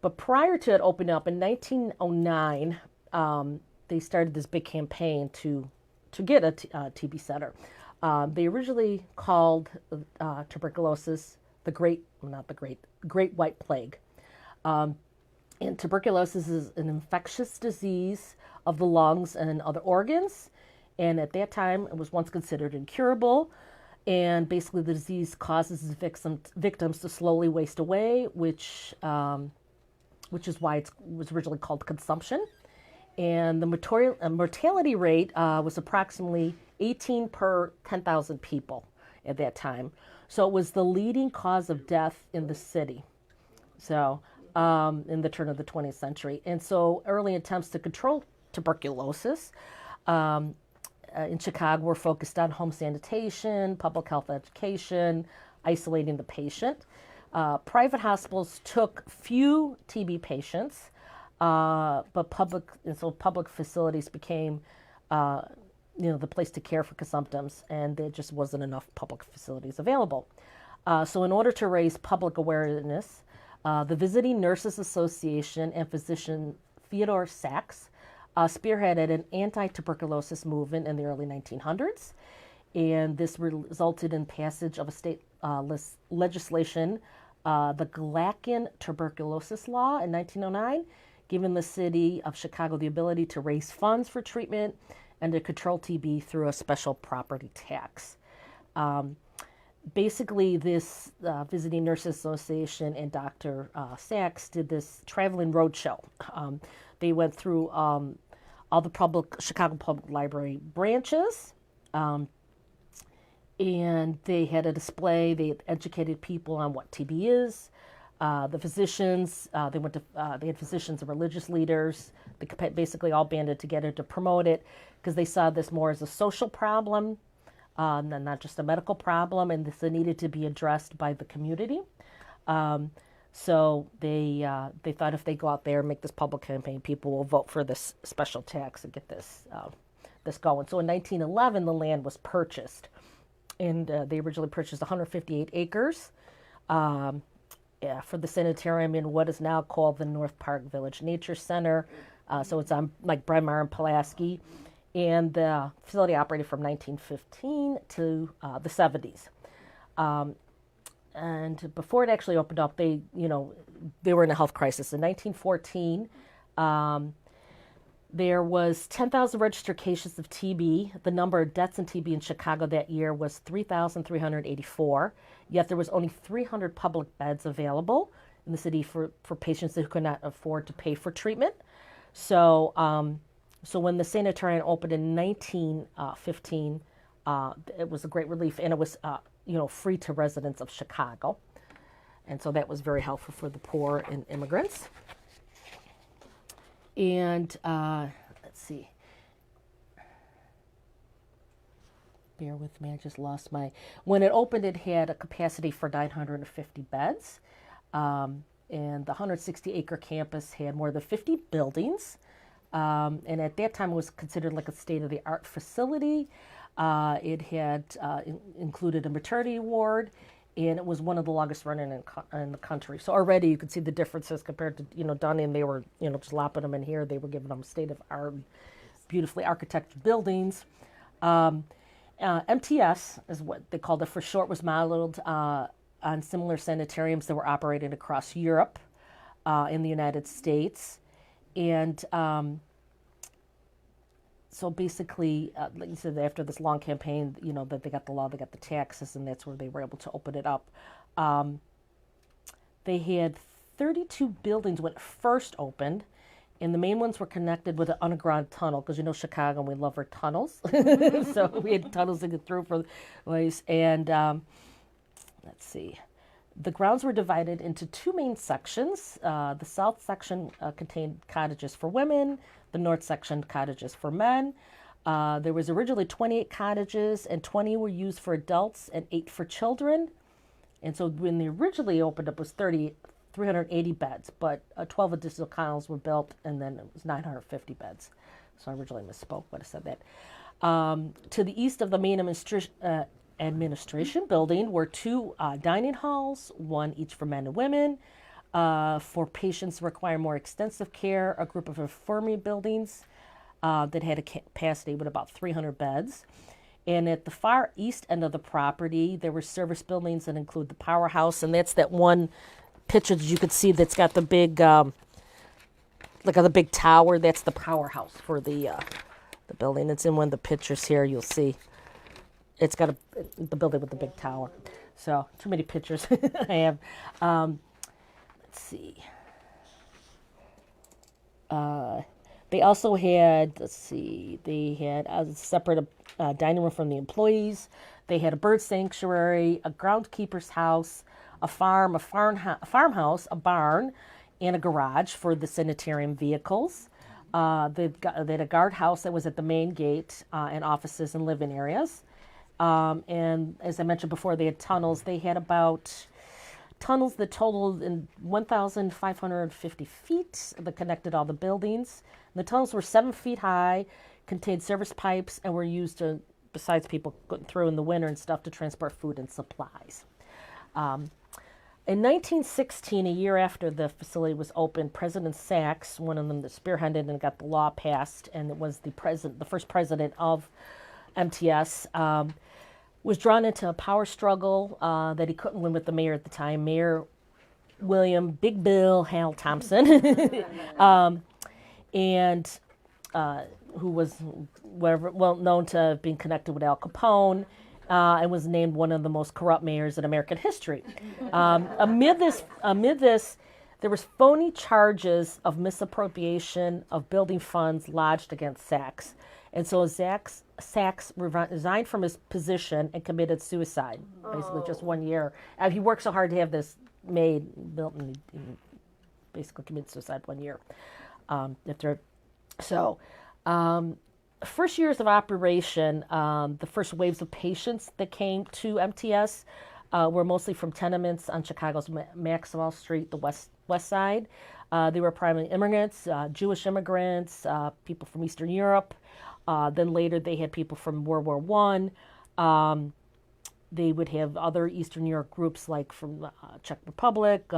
But prior to it opening up in 1909, they started this big campaign to get a TB center. They originally called tuberculosis Great White Plague. And tuberculosis is an infectious disease of the lungs and other organs. And at that time, it was once considered incurable. And basically, the disease causes victims to slowly waste away, which is why it was originally called consumption. And the mortality rate was approximately 18 per 10,000 people at that time. So it was the leading cause of death in the city. So in the turn of the 20th century. And so early attempts to control tuberculosis in Chicago were focused on home sanitation, public health education, isolating the patient. Private hospitals took few TB patients, but public facilities became the place to care for symptoms, and there just wasn't enough public facilities available. So in order to raise public awareness, the Visiting Nurses Association and physician Theodore Sachs spearheaded an anti-tuberculosis movement in the early 1900s, and this resulted in passage of a state legislation, the Galachan Tuberculosis Law in 1909, giving the city of Chicago the ability to raise funds for treatment and to control TB through a special property tax. basically, this Visiting Nurses Association and Dr. Sachs did this traveling roadshow. They went through all the Chicago Public Library branches, and they had a display. They educated people on what TB is. The physicians, they had physicians and religious leaders. They basically all banded together to promote it because they saw this more as a social problem, not just a medical problem, and this needed to be addressed by the community. So they thought if they go out there and make this public campaign, people will vote for this special tax and get this going. So in 1911, the land was purchased, and they originally purchased 158 acres for the sanitarium in what is now called the North Park Village Nature Center. So it's on like Bryn and Pulaski, and the facility operated from 1915 to the 70s. And before it actually opened up, they were in a health crisis. In 1914, there was 10,000 registered cases of TB. The number of deaths in TB in Chicago that year was 3,384. Yet there was only 300 public beds available in the city for patients who could not afford to pay for treatment. So, when the sanitarium opened in 1915, it was a great relief, and it was free to residents of Chicago, and so that was very helpful for the poor and immigrants. And let's see. Bear with me, I just lost my... When it opened, it had a capacity for 950 beds. And the 160-acre campus had more than 50 buildings. And at that time, it was considered like a state-of-the-art facility. It had included a maternity ward, and it was one of the longest running in the country. So already you could see the differences compared to, Dunning. They were, just lopping them in here. They were giving them state-of-art, beautifully architected buildings. MTS is what they called it for short, was modeled on similar sanitariums that were operated across Europe, in the United States. And so basically, like you said, after this long campaign, that they got the law, they got the taxes, and that's where they were able to open it up. They had 32 buildings when it first opened, and the main ones were connected with an underground tunnel, because Chicago, we love our tunnels. So we had tunnels to get through for ways. And let's see. The grounds were divided into two main sections. The south section contained cottages for women, the north section cottages for men. There was originally 28 cottages, and 20 were used for adults and 8 for children. And so when they originally opened up, it was 380 beds, but 12 additional condos were built, and then it was 950 beds. So I originally misspoke, but I said that. To the east of the main administration building were 2 dining halls, one each for men and women. For patients requiring more extensive care, a group of infirmary buildings that had a capacity with about 300 beds. And at the far east end of the property, there were service buildings that include the powerhouse, and that's that one picture that you could see that's got the big, the big tower. That's the powerhouse for the building. It's in one of the pictures here. You'll see. It's got the building with the big tower. So too many pictures I have. Let's see. They also had, they had a separate dining room from the employees. They had a bird sanctuary, a groundskeeper's house, a farmhouse, a barn, and a garage for the sanitarium vehicles. They had a guardhouse that was at the main gate, and offices and living areas. And as I mentioned before, they had tunnels. They had about tunnels that totaled in 1,550 feet that connected all the buildings. And the tunnels were 7 feet high, contained service pipes, and were used to, besides people going through in the winter and stuff, to transport food and supplies. In 1916, a year after the facility was opened, President Sachs, one of them that spearheaded and got the law passed, and it was the first president of MTS, was drawn into a power struggle that he couldn't win with the mayor at the time, Mayor William Big Bill Hal Thompson, and who was well known to being connected with Al Capone. and was named one of the most corrupt mayors in American history. Amid this, there was phony charges of misappropriation of building funds lodged against Sachs. And so Sachs resigned from his position and committed suicide, basically just 1 year. He worked so hard to have this built, and he basically committed suicide 1 year. First years of operation, the first waves of patients that came to MTS were mostly from tenements on Chicago's Maxwell Street, the west side. They were primarily immigrants, Jewish immigrants, people from Eastern Europe. Then later they had people from World War I. They would have other Eastern Europe groups like from Czech Republic,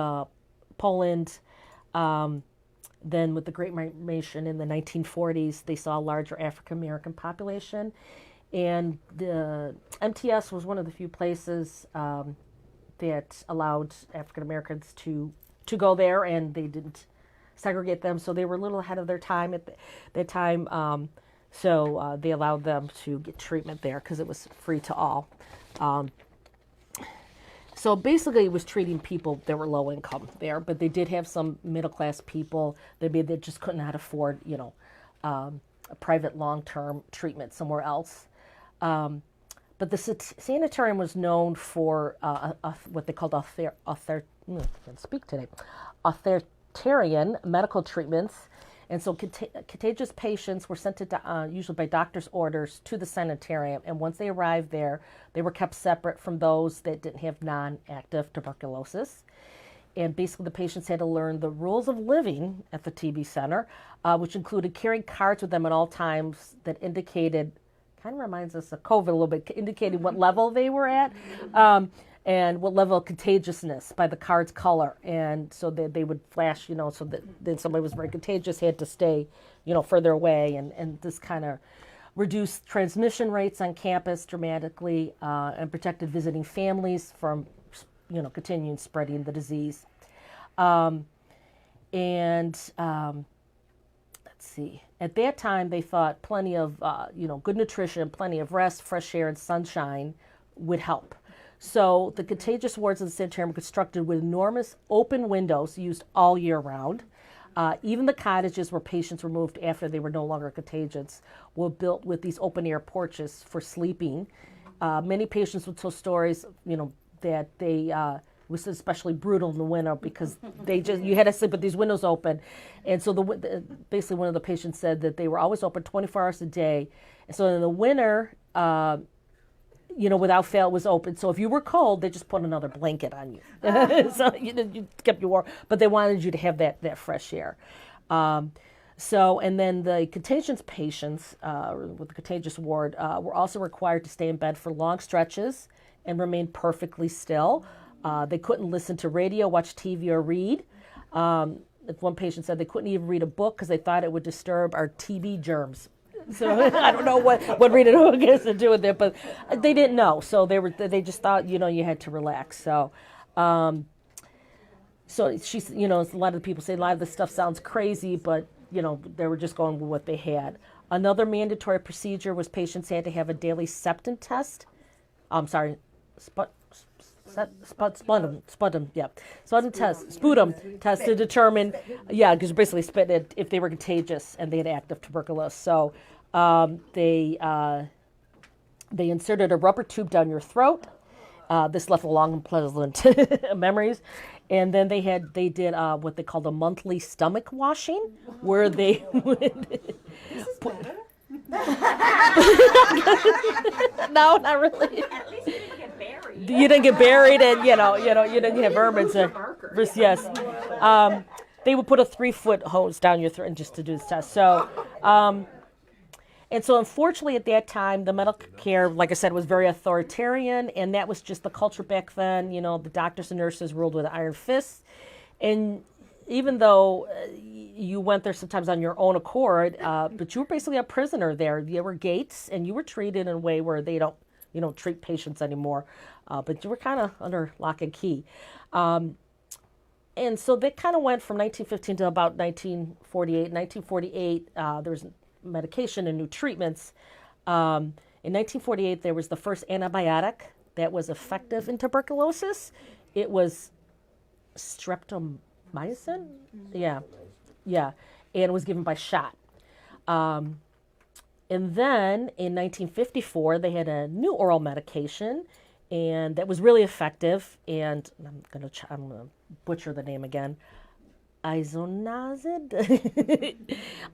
Poland. Then with the Great Migration in the 1940s, they saw a larger African American population. And the MTS was one of the few places that allowed African Americans to go there, and they didn't segregate them. So they were a little ahead of their time at that time. So they allowed them to get treatment there because it was free to all. So basically it was treating people that were low income there, but they did have some middle class people that just could not afford, a private long-term treatment somewhere else. But the sanitarium was known for what they called authoritarian medical treatments. And so contagious patients were sent to, usually by doctor's orders, to the sanitarium. And once they arrived there, they were kept separate from those that didn't have non-active tuberculosis. And basically the patients had to learn the rules of living at the TB center, which included carrying cards with them at all times that indicated, kind of reminds us of COVID a little bit, indicating what level they were at. And what level of contagiousness by the card's color. And so they would flash, so that then somebody was very contagious, had to stay, further away. And this kind of reduced transmission rates on campus dramatically and protected visiting families from, continuing spreading the disease. Let's see. At that time, they thought plenty of, good nutrition, plenty of rest, fresh air, and sunshine would help. So the contagious wards of the sanitarium were constructed with enormous open windows used all year round. Even the cottages where patients were moved after they were no longer contagious were built with these open air porches for sleeping. Many patients would tell stories, that they was especially brutal in the winter because you had to sleep with these windows open. And so basically one of the patients said that they were always open 24 hours a day. And so in the winter, without fail, it was open. So if you were cold, they just put another blanket on you. So you kept you warm. But they wanted you to have that fresh air. And then the contagious patients with the contagious ward were also required to stay in bed for long stretches and remain perfectly still. They couldn't listen to radio, watch TV, or read. One patient said they couldn't even read a book because they thought it would disturb our TB germs. So I don't know what reading a book has to do with it, but they didn't know. So they just thought, you had to relax. So, she's, a lot of the people say a lot of this stuff sounds crazy, but, they were just going with what they had. Another mandatory procedure was patients had to have a daily septum test. Sputum test to determine, because basically spit if they were contagious and they had active tuberculosis. So they inserted a rubber tube down your throat. This left long and pleasant memories. And then they did what they called a monthly stomach washing, where they would put. No, not really. At least you didn't get buried. You didn't get buried, and you didn't have vermin. Yes, they would put a 3-foot hose down your throat just to do this test. So, and so unfortunately at that time, the medical care, like I said, was very authoritarian, and that was just the culture back then. The doctors and nurses ruled with iron fists, and even though you went there sometimes on your own accord, but you were basically a prisoner there. There were gates, and you were treated in a way where they don't treat patients anymore, but you were kind of under lock and key. And so that kind of went from 1915 to about 1948. 1948, there was medication and new treatments. And In 1948, there was the first antibiotic that was effective in tuberculosis. It was streptomycin. Yeah, and it was given by shot. And then in 1954, they had a new oral medication, and that was really effective. And I'm gonna butcher the name again. Isoniazid,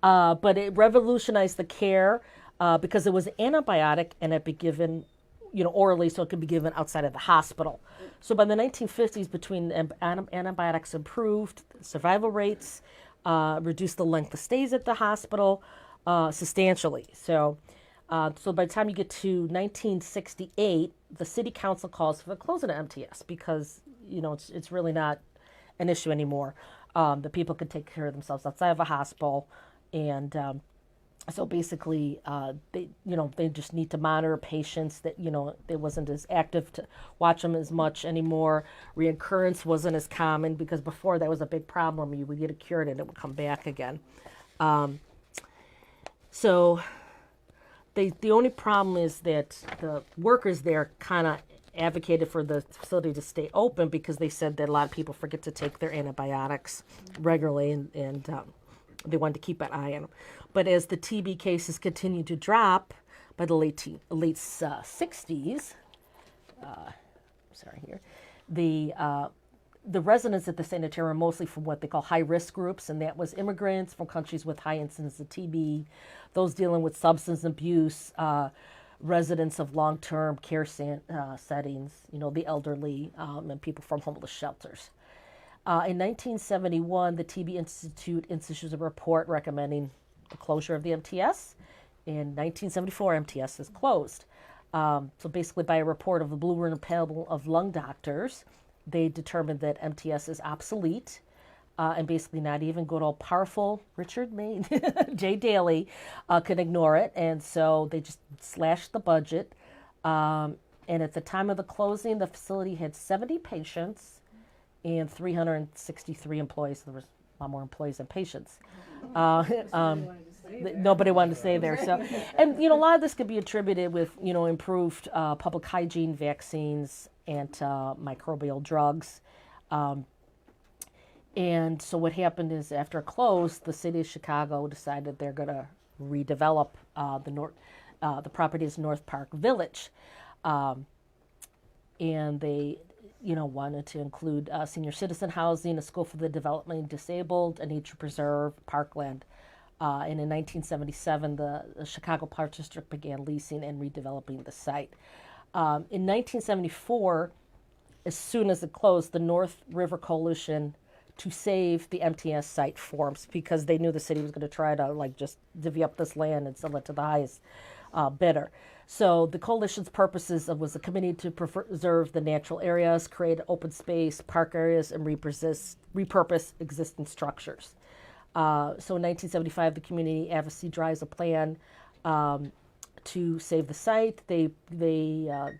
but it revolutionized the care because it was an antibiotic and it be given, orally, so it could be given outside of the hospital. So by the 1950s, between antibiotics improved survival rates, reduced the length of stays at the hospital substantially. So by the time you get to 1968, the city council calls for the closing of MTS because it's really not an issue anymore. The people could take care of themselves outside of a hospital, and so basically, they just need to monitor patients that it wasn't as active to watch them as much anymore. Reoccurrence wasn't as common because before that was a big problem. You would get it cured and it would come back again. So the only problem is that the workers there kind of advocated for the facility to stay open because they said that a lot of people forget to take their antibiotics regularly, and they wanted to keep an eye on them. But as the TB cases continued to drop by the late 60s, the residents at the sanitarium were mostly from what they call high-risk groups, and that was immigrants from countries with high incidence of TB, those dealing with substance abuse, residents of long-term care settings, the elderly, and people from homeless shelters. In 1971, the TB Institute issues a report recommending the closure of the MTS. In 1974, MTS is closed. So basically, by a report of the Blue Ribbon panel of lung doctors, they determined that MTS is obsolete, and basically not even good old powerful Richard J. Daley could ignore it, and so they just slashed the budget. And at the time of the closing, the facility had 70 patients and 363 employees. There was a lot more employees than patients. Nobody wanted to stay there. So, and a lot of this could be attributed with improved public hygiene, vaccines, antimicrobial drugs. And so what happened is after it closed, the city of Chicago decided they're going to redevelop the property as North Park Village. And they wanted to include senior citizen housing, a school for the developmentally disabled, a nature preserve, parkland. And in 1977, the Chicago Park District began leasing and redeveloping the site. In 1974, as soon as it closed, the North River Coalition to save the MTS site forms because they knew the city was going to try to just divvy up this land and sell it to the highest bidder. So the coalition's purposes was a committee to preserve the natural areas, create open space, park areas, and repurpose existing structures. So in 1975, the community advocacy drives a plan to save the site. They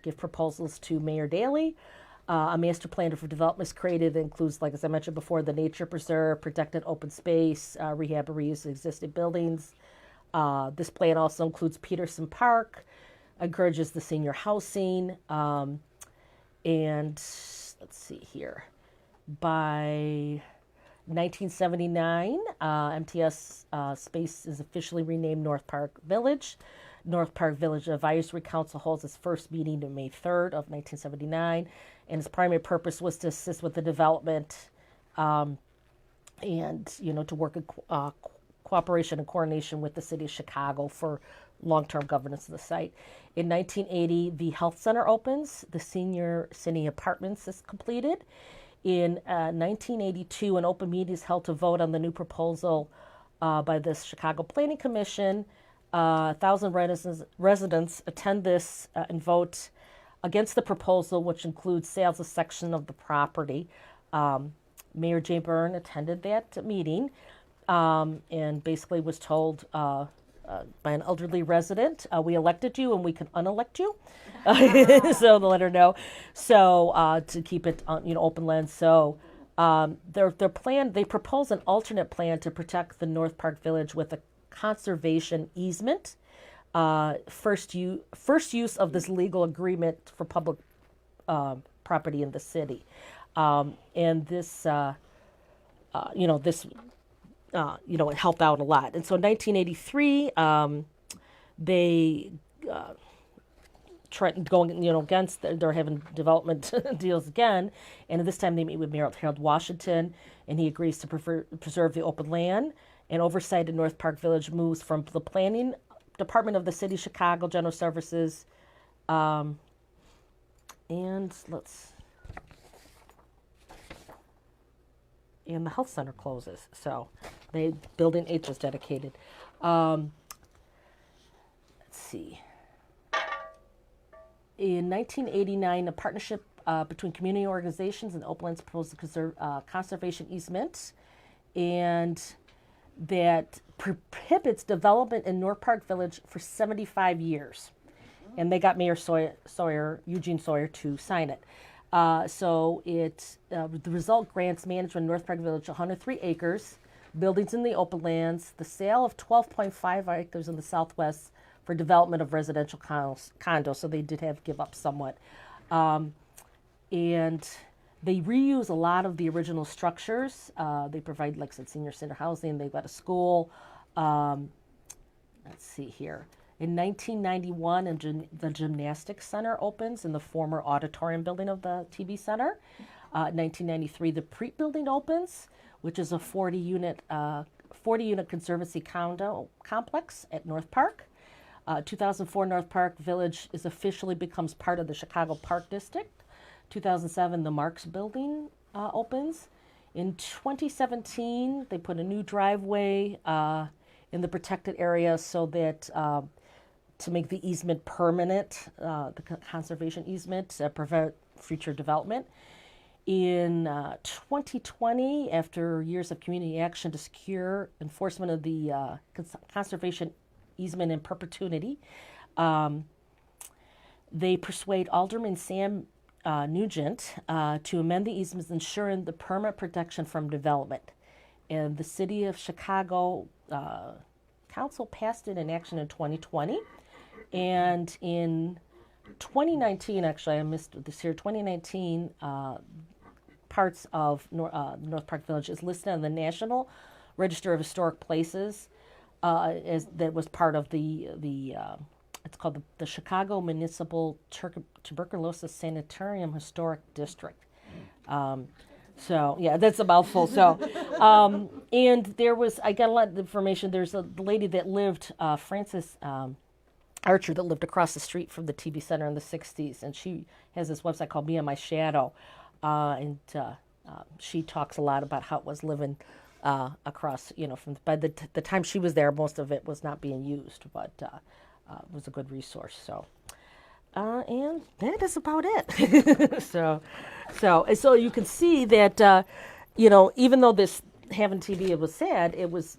give proposals to Mayor Daley. A master plan for development is created that includes, as I mentioned before, the nature preserve, protected open space, rehab and reuse existing buildings. This plan also includes Peterson Park, encourages the senior housing, and let's see here. By 1979, MTS space is officially renamed North Park Village. North Park Village Advisory Council holds its first meeting on May 3rd of 1979, and its primary purpose was to assist with the development and, to work in cooperation and coordination with the city of Chicago for long-term governance of the site. In 1980, the health center opens. The senior city apartments is completed. In 1982, an open meeting is held to vote on the new proposal by the Chicago Planning Commission. 1,000 residents attend this and vote against the proposal, which includes sales of section of the property. Mayor Jay Byrne attended that meeting and basically was told by an elderly resident, we elected you and we can unelect you. So to let her know. So to keep it on, open land. So their plan, they propose an alternate plan to protect the North Park Village with a conservation easement first use of this legal agreement for public property in the city. And this, it helped out a lot. And so in 1983, they tried going, against, they're having development deals again. And this time they meet with Mayor Harold Washington, and he agrees to preserve the open land. And oversight in North Park Village moves from the planning department of the city of Chicago General Services, and the health center closes. So building 8 was dedicated. Let's see. In 1989, a partnership between community organizations and Oaklands proposed a conservation easement, and that prohibits development in North Park Village for 75 years. And they got Mayor Eugene Sawyer, to sign it. So the result grants management of North Park Village 103 acres, buildings in the open lands, the sale of 12.5 acres in the southwest for development of residential condos. So they did have to give up somewhat. And they reuse a lot of the original structures. They provide, like I said, senior center housing. They've got a school. Let's see here. In 1991, the gymnastics center opens in the former auditorium building of the TV center. 1993, the Preet building opens, which is a 40-unit conservancy condo complex at North Park. 2004, North Park Village officially becomes part of the Chicago Park District. 2007, the Marks building opens. In 2017, they put a new driveway in the protected area so that to make the easement permanent, the conservation easement, prevent future development. In 2020, after years of community action to secure enforcement of the conservation easement in perpetuity, they persuade Alderman Sam Nugent to amend the easements, ensuring the permanent protection from development. And the City of Chicago Council passed it in action in 2020. And in 2019, actually, I missed this year, 2019, parts of North Park Village is listed on the National Register of Historic Places, as that was part of the it's called the Chicago Municipal Tuberculosis Sanitarium Historic District. So yeah, that's a mouthful. So, and there was, I got a lot of information. There's a lady that lived, Frances Archer, that lived across the street from the TV center in the 60s, and she has this website called Me and My Shadow, and she talks a lot about how it was living across, from by the time she was there, most of it was not being used, but it was a good resource. So, and that is about it. so you can see that, even though this having TV, it was sad, it was,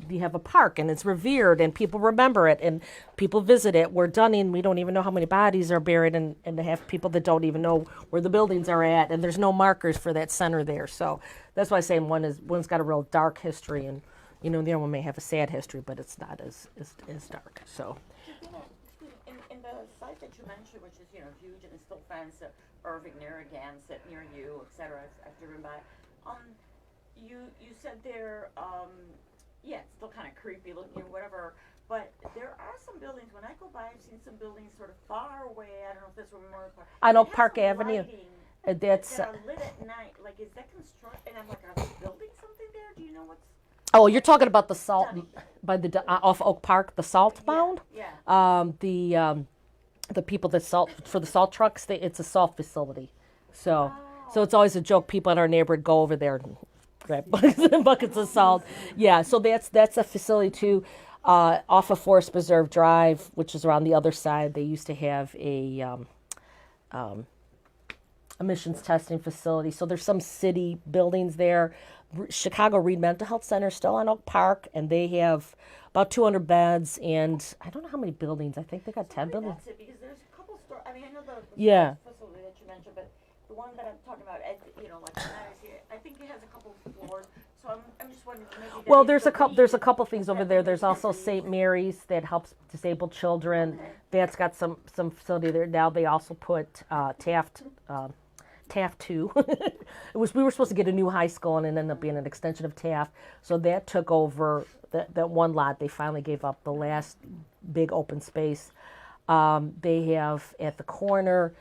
you have a park and it's revered and people remember it and people visit it. Where Dunning, we don't even know how many bodies are buried, and to have people that don't even know where the buildings are at, and there's no markers for that center there. So that's why I say one's got a real dark history, and the other one may have a sad history, but it's not as dark. So. In the site that you mentioned, which is huge and it's still fenced, Irving, Narragansett, near you, etc. I've driven by. You said there, it's still kind of creepy looking, whatever. But there are some buildings. When I go by, I've seen some buildings sort of far away. I don't know if this were Memorial Park. I know Park Avenue. That's that are lit at night. Like, is that construct? And I'm like, are they building something there? Do you know what's? Oh, you're talking about the salt by the off Oak Park, the salt mound. Yeah. The people that salt for the salt trucks, it's a salt facility. So it's always a joke. People in our neighborhood go over there and grab buckets of salt. Yeah. So that's a facility too. Off of Forest Preserve Drive, which is around the other side, they used to have a emissions testing facility. So there's some city buildings there. Chicago Reed Mental Health Center is still on Oak Park, and they have about 200 beds, and I don't know how many buildings. I think they got 10 buildings. That's it, because there's a couple stores. I mean, I know the yeah facility that you mentioned, but the one that I'm talking about, like I think it has a couple floors. So I'm just wondering. Maybe Well, there's a couple things over there. There's also St. Mary's that helps disabled children. Okay. That's got some facility there now. They also put Taft 2. We were supposed to get a new high school, and it ended up being an extension of Taft. So that took over that one lot. They finally gave up the last big open space. They have at the corner.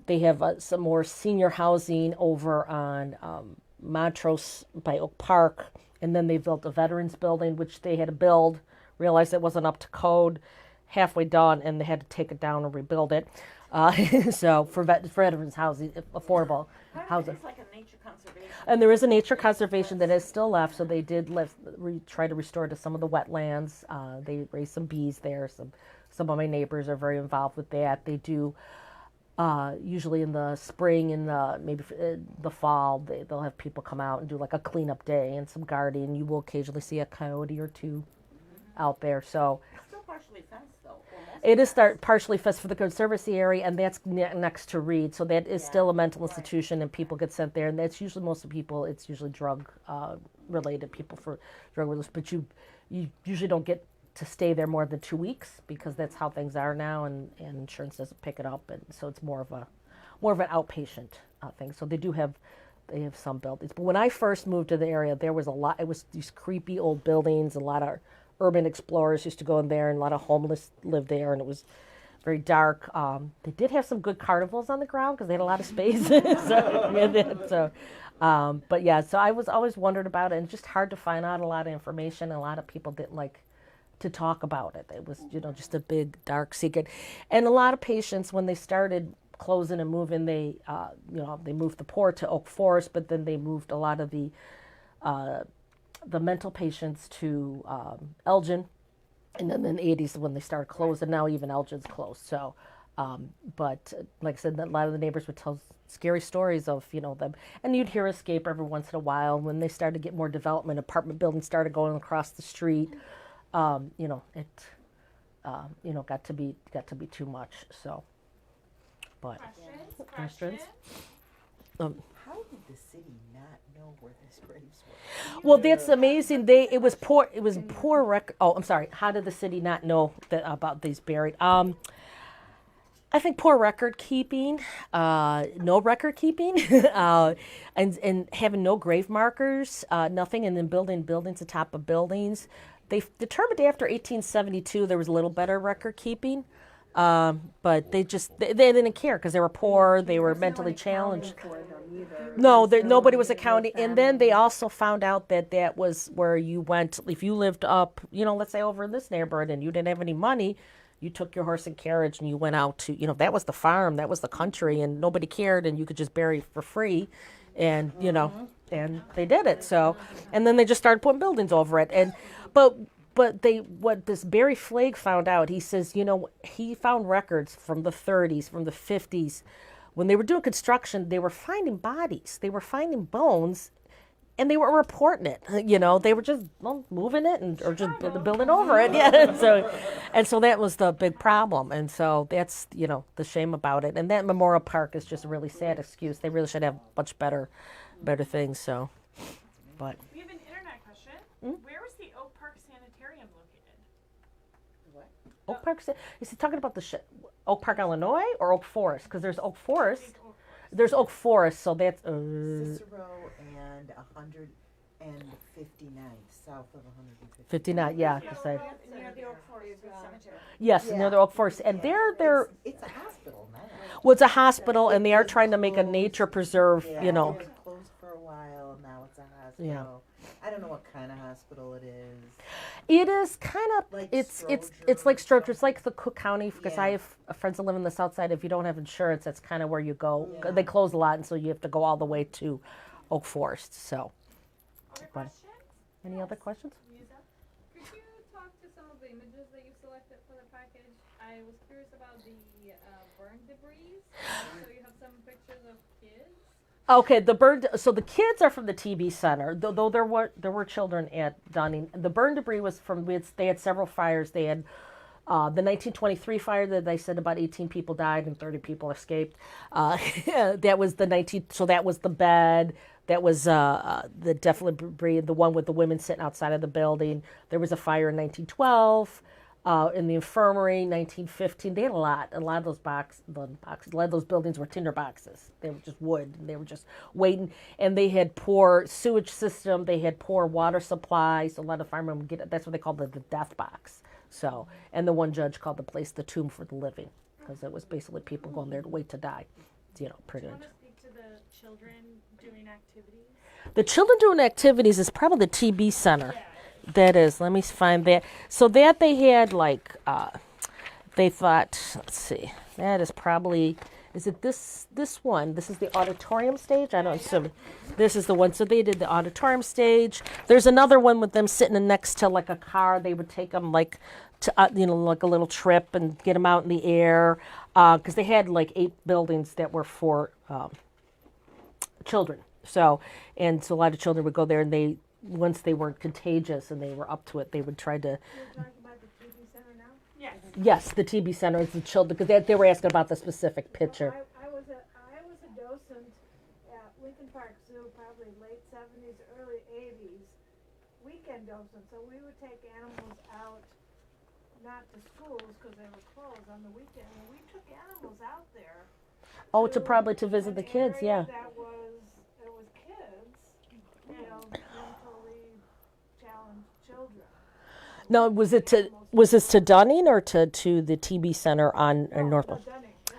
They have some more senior housing over on Montrose by Oak Park, and then they built a veterans building, which they had to build. Realized it wasn't up to code, halfway done, and they had to take it down and rebuild it. So for veterans housing, affordable housing. It's like a nature conservation. And there is a nature conservation that is still left, so they did try to restore to some of the wetlands. They raised some bees there. Some of my neighbors are very involved with that. They do. Usually in the spring and maybe the fall, they'll have people come out and do like a cleanup day and some gardening. You will occasionally see a coyote or two out there. So It's still partially fenced though. it is partially fenced for the Conservancy area, and that's next to Reed. So that is still a mental institution, and people get sent there. And that's usually most of the people. It's usually drug related people for drug release. But you usually don't get to stay there more than 2 weeks because that's how things are now, and insurance doesn't pick it up, and so it's more of an outpatient thing. So they have some buildings. But when I first moved to the area, there was a lot. It was these creepy old buildings. A lot of urban explorers used to go in there, and a lot of homeless lived there, and it was very dark. They did have some good carnivals on the ground because they had a lot of space. But yeah, so I was always wondered about it, and it's just hard to find out a lot of information. A lot of people didn't like to talk about it. It was, just a big dark secret. And a lot of patients, when they started closing and moving, they moved the poor to Oak Forest, but then they moved a lot of the mental patients to Elgin. And then in the 80s when they started closing, now even Elgin's closed. So, but like I said, a lot of the neighbors would tell scary stories of, them. And you'd hear escape every once in a while. When they started to get more development, apartment buildings started going across the street. It got to be too much. So, but Questions? How did the city not know where these graves were? Well, that's amazing. It was poor record. Oh, I'm sorry. How did the city not know about these buried? I think poor record keeping, no record keeping, and having no grave markers, nothing, and then building buildings atop of buildings. They determined after 1872 there was a little better record keeping, but they didn't care because they were poor, they were mentally challenged. No, nobody was accounting. And then they also found out that was where you went if you lived up, let's say over in this neighborhood and you didn't have any money. You took your horse and carriage and you went out to, that was the farm, that was the country, and nobody cared, and you could just bury for free, and and they did it. So, and then they just started putting buildings over it, and but what this Barry Flagg found out, he says, he found records from the 30s, from the 50s, when they were doing construction, they were finding bodies, they were finding bones. And they were reporting it, they were just moving it or just building over it. Yeah. So that was the big problem. And so that's, the shame about it. And that Memorial Park is just a really sad excuse. They really should have much better things. So, but. We have an internet question. Where was the Oak Park Sanitarium located? What? Oak Park, is he talking about Oak Park, Illinois, or Oak Forest? Because there's Oak Forest. There's Oak Forest, so that's Cicero and 159th, south of 159th. 59, yeah. Near the Oak Forest Cemetery. Yes, near the Oak Forest, and they're It's a hospital now. well, it's a hospital, and they are trying to make a nature preserve. Yeah, it was closed for a while. Now it's a hospital. Yeah. I don't know what kind of hospital it is. It is kind of Like it's Stroger like or Stroger. It's like the Cook County because Yeah. I have friends that live in the South Side. If you don't have insurance, that's kind of where you go. Yeah. They close a lot, and so you have to go all the way to Oak Forest. So, Other But- questions? any other questions? Lisa? Could you talk to some of the images that you selected for the package? I was curious about the burn debris. So you have some pictures of kids. Okay, the burn. So the kids are from the TB center, though there were children at Dunning. The burn debris was from they had several fires. They had The 1923 fire that I said about 18 people died and 30 people escaped. That was so that was the bed. That was the definitely debris, the one with the women sitting outside of the building. There was a fire in 1912 in the infirmary, 1915. They had a lot of those boxes. A lot of those buildings were tinder boxes. They were just wood, and they were just waiting. And they had poor sewage system. They had poor water supply. So a lot of firemen would get, that's what they called the death box. So, and the one judge called the place the tomb for the living, because it was basically people going there to wait to die. Pretty much. Do you want to speak to the children doing activities? The children doing activities is probably the TB center. That is, let me find that. So that they had they thought, let's see, that is probably, is it this one? This is the auditorium stage? I don't assume. This is the one. So they did the auditorium stage. There's another one with them sitting next to like a car. They would take them like to, like a little trip and get them out in the air. Because they had like 8 buildings that were for children. So a lot of children would go there, and once they were contagious and they were up to it, they would try to. You're talking about the TB center now? Yes. Yes, the TB center is the children, because they were asking about the specific picture. I was a docent at Lincoln Park Zoo, probably late 70s, early 80s, weekend docent. So we would take animals out, not to schools because they were closed on the weekend. And we took animals out there. Oh, to visit the kids, yeah. That was kids, mentally challenged children. No, was this to Dunning or to the TB center on Northwest? Dunning. It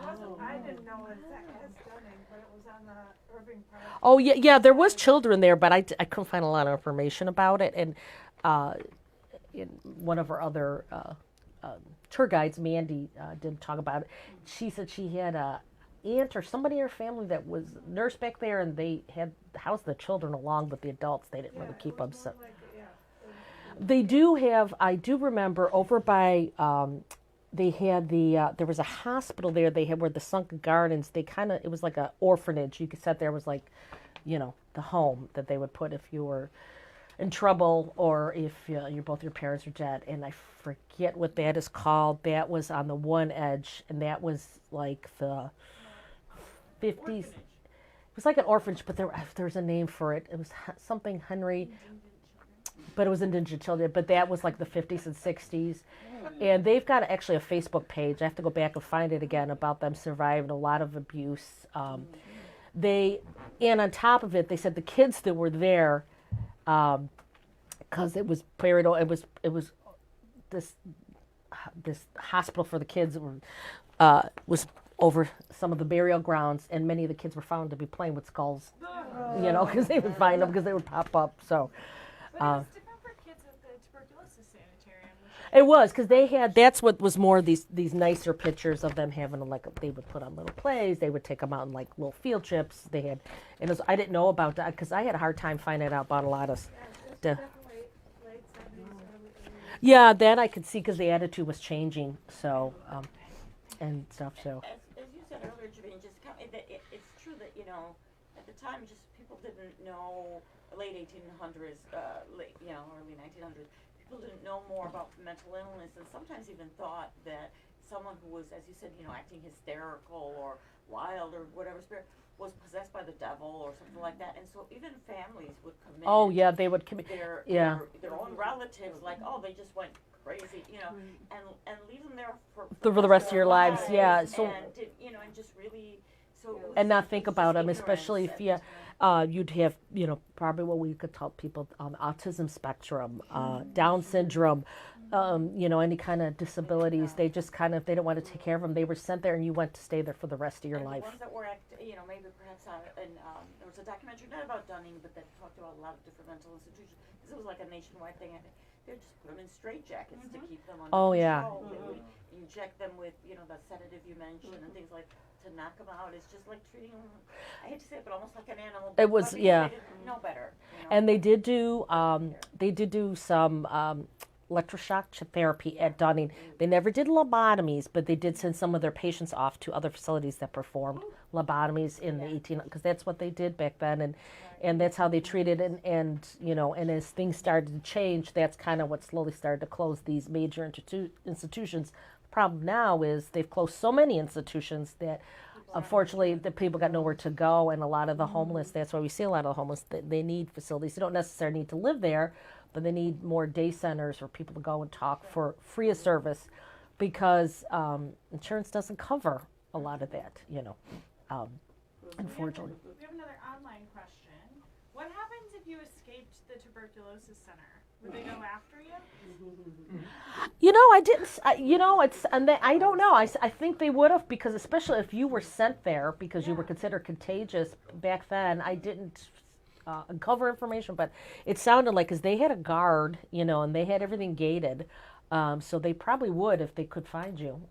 wasn't, I didn't know it as Dunning, but it was on the Irving Park. Oh yeah, there was children there, but I couldn't find a lot of information about it. And in one of our other tour guides, Mandy, did talk about it. She said she had a aunt or somebody in her family that was nurse back there, and they had housed the children along with the adults. They didn't really keep them. So they do have. I do remember over by. They had there was a hospital there. They had where the sunken gardens. It was like an orphanage. You could sit there. It was like, the home that they would put if you were in trouble or if both your parents are dead. And I forget what that is called. That was on the one edge, and that was like the 50s. Orphanage. It was like an orphanage, but there was a name for it. It was something Henry, but it was indigent children. But that was like the 50s and 60s. And they've got actually a Facebook page. I have to go back and find it again about them surviving a lot of abuse. And on top of it, they said the kids that were there, because it was burial. It was this hospital for the kids was over some of the burial grounds, and many of the kids were found to be playing with skulls, because they would find them because they would pop up. So. But it was different for kids at the tuberculosis sanitarium. It was, because that's what was more these nicer pictures of them having they would put on little plays. They would take them out in like little field trips. They had, I didn't know about that because I had a hard time finding out about a lot of. Definitely late 70s, early 80s. Yeah, that I could see because the attitude was changing. So, and stuff. So. As you said earlier, Giovina, it's true that at the time just people didn't know. Late 1800s, early 1900s, people didn't know more about mental illness, and sometimes even thought that someone who was, as you said, acting hysterical or wild or whatever spirit was possessed by the devil or something like that. And so even families would commit. Oh yeah, they would commit. Their own relatives, like, they just went crazy, and leave them there for the rest of your lives. Yeah. So. And just really. So and not think about them, especially if you'd have, probably what we could tell people on the autism spectrum, Down syndrome, any kind of disabilities. They just they didn't want to take care of them. They were sent there, and you went to stay there for the rest of your life. The ones that were, maybe perhaps there was a documentary not about Dunning, but that talked about a lot of different mental institutions. Because it was like a nationwide thing. They just put them in straitjackets to keep them under control. Yeah. They would inject them with, the sedative you mentioned and things like to knock them out. It's just like treating them, I hate to say it, but almost like an animal. It was, yeah. They didn't know better. And they did do some electroshock therapy at Dunning. They never did lobotomies, but they did send some of their patients off to other facilities that performed lobotomies in the 1800s, because that's what they did back then, and that's how they treated it. And you know, and as things started to change, that's kind of what slowly started to close these major institutions. The problem now is they've closed so many institutions that unfortunately the people got nowhere to go, and a lot of the homeless, that's why we see a lot of the homeless, they need facilities. They don't necessarily need to live there, but they need more day centers for people to go and talk for free of service, because insurance doesn't cover a lot of that, you know, unfortunately. We have another online question. What happens if you escaped the tuberculosis center? Would they go after you? You know, I didn't. You know, it's and I don't know. I think they would have, because especially if you were sent there because you were considered contagious back then. I didn't uncover information, but it sounded like, because they had a guard, you know, and they had everything gated. So they probably would if they could find you.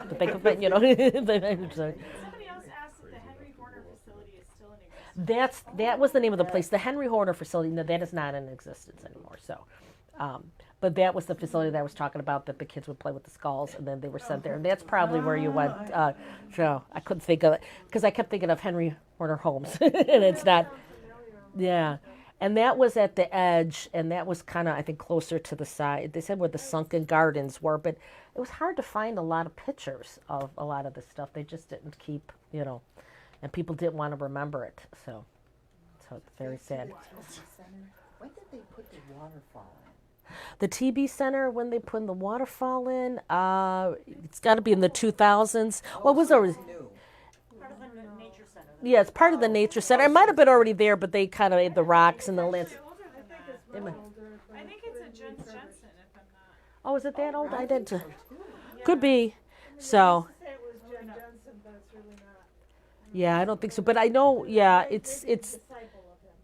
If they could find, you know. Somebody else asked if the Henry Horner facility is still in existence. That was the name of the place. The Henry Horner facility. No, that is not in existence anymore. So, but that was the facility that I was talking about, that the kids would play with the skulls, and then they were sent there. And that's probably where you went. So I couldn't think of it, because I kept thinking of Henry Horner Homes, and it's not. Yeah. And that was at the edge, and that was kind of, I think, closer to the side. They said where the sunken gardens were, but it was hard to find a lot of pictures of a lot of this stuff. They just didn't keep, you know, and people didn't want to remember it. So it's very sad. When did they put the waterfall in? The TB Center, when they put the waterfall in, it's got to be in the 2000s. What was already? New. Part of the nature center. Yeah, it's part of the nature center. It might have been already there, but they kind of made the rocks and the lands. I think it's older. I think it's a Jens Jensen, if I'm not. Oh, is it that old? I didn't. Could be. So. Say it was Jen Jensen, but it's really not. Yeah, I don't think so. But I know. Yeah, it's Disciple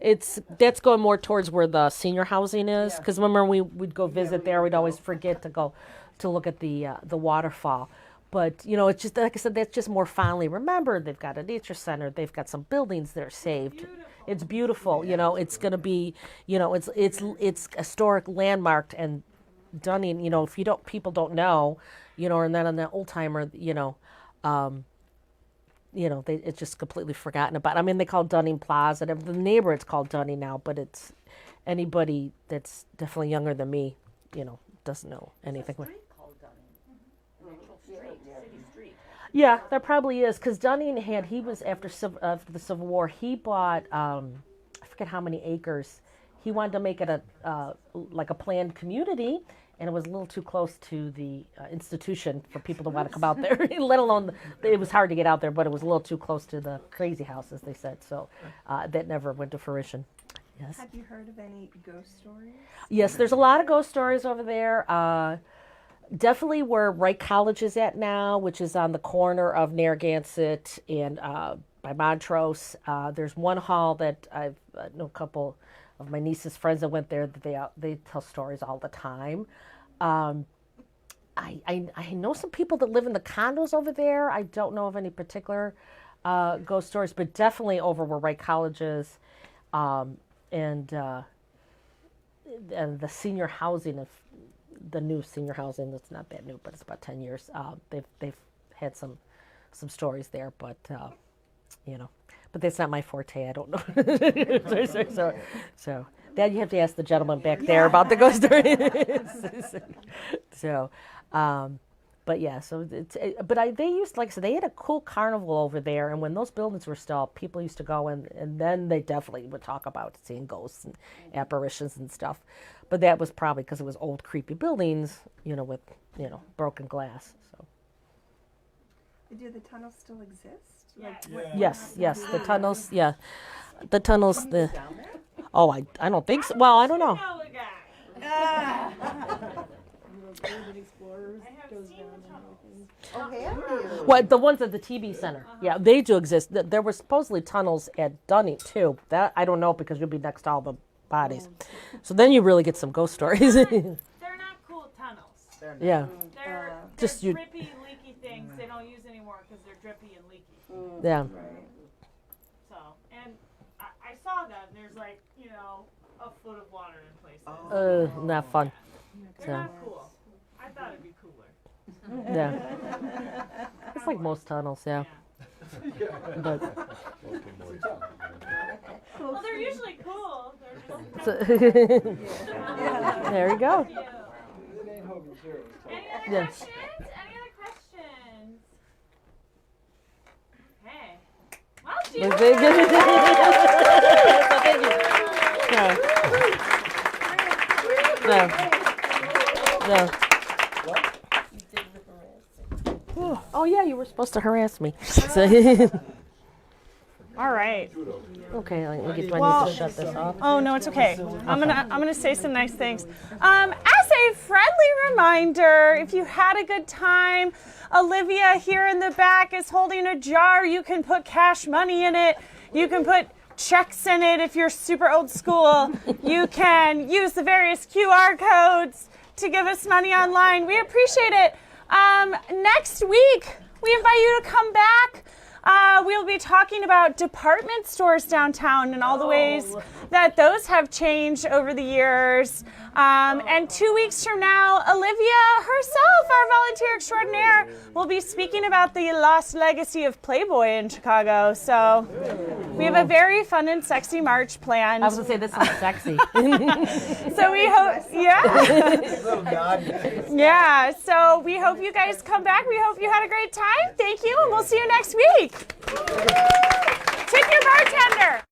of him. that's going more towards where the senior housing is. Because remember, we'd go visit there. We'd always forget to go to look at the waterfall. But, you know, it's just, like I said, that's just more fondly remembered. They've got a nature center. They've got some buildings that are saved. It's beautiful. You know, it's going to be, you know, it's historic landmarked. And Dunning, you know, if people don't know, you know, and then on the old timer, you know, it's just completely forgotten about. I mean, they call Dunning Plaza. The neighborhood's called Dunning now, but it's anybody that's definitely younger than me, you know, doesn't know anything. There's a street called Dunning. An actual street, city street. Yeah, there probably is, because Dunning he was after the Civil War, he bought I forget how many acres. He wanted to make it like a planned community, and it was a little too close to the institution for people to want to come out there. Let alone, it was hard to get out there, but it was a little too close to the crazy house, as they said. So that never went to fruition. Yes. Have you heard of any ghost stories? Yes, there's a lot of ghost stories over there. Definitely where Wright College is at now, which is on the corner of Narragansett and by Montrose. There's one hall that I know a couple of my niece's friends that went there, that they tell stories all the time. I know some people that live in the condos over there. I don't know of any particular ghost stories, but definitely over where Wright College is, and the senior housing, the new senior housing, that's not that new, but it's about 10 years. They've had some stories there, but you know, but that's not my forte. I don't know. so that you have to ask the gentleman back there about the ghost story. So, but yeah, so they used, like I said, they had a cool carnival over there, and when those buildings were still up, people used to go, and then they definitely would talk about seeing ghosts and apparitions and stuff. But that was probably because it was old, creepy buildings, you know, with, you know, broken glass. So. Do the tunnels still exist? Yes, the tunnels, yeah. The tunnels, oh, I don't think so. Well, I don't know. Oh, have you? Well, the ones at the TB Center, yeah, they do exist. There were supposedly tunnels at Dunning, too. That I don't know, because you'll be next to all the bodies. So then you really get some ghost stories. They're not cool tunnels. Yeah. They're Just you. drippy, leaky things they don't use anymore because they're drippy and leaky. Yeah. So, and I saw them. There's like, you know, a foot of water in places. Not fun. They're So. not cool. I thought it'd be cooler. Yeah. It's like most tunnels, yeah. But Well, they're usually cool. They're just there you go. cute. Any other Yeah. questions? Any other questions? Okay. Well, she Well, thank you. Thank you. No. Oh yeah, you were supposed to harass me. So All right. okay, I guess I Well- need to shut this off. Oh no, it's okay. I'm gonna say some nice things. As a friendly reminder, if you had a good time, Olivia here in the back is holding a jar. You can put cash money in it. You can put checks in it if you're super old school. You can use the various QR codes to give us money online. We appreciate it. Next week, we invite you to come back. We'll be talking about department stores downtown and all the ways that those have changed over the years. And 2 weeks from now, Olivia herself, our volunteer extraordinaire, will be speaking about the lost legacy of Playboy in Chicago. So we have a very fun and sexy march planned. I was gonna say this is sexy. So we hope, yeah, so we hope you guys come back. We hope you had a great time. Thank you, and we'll see you next week. Tip your bartender.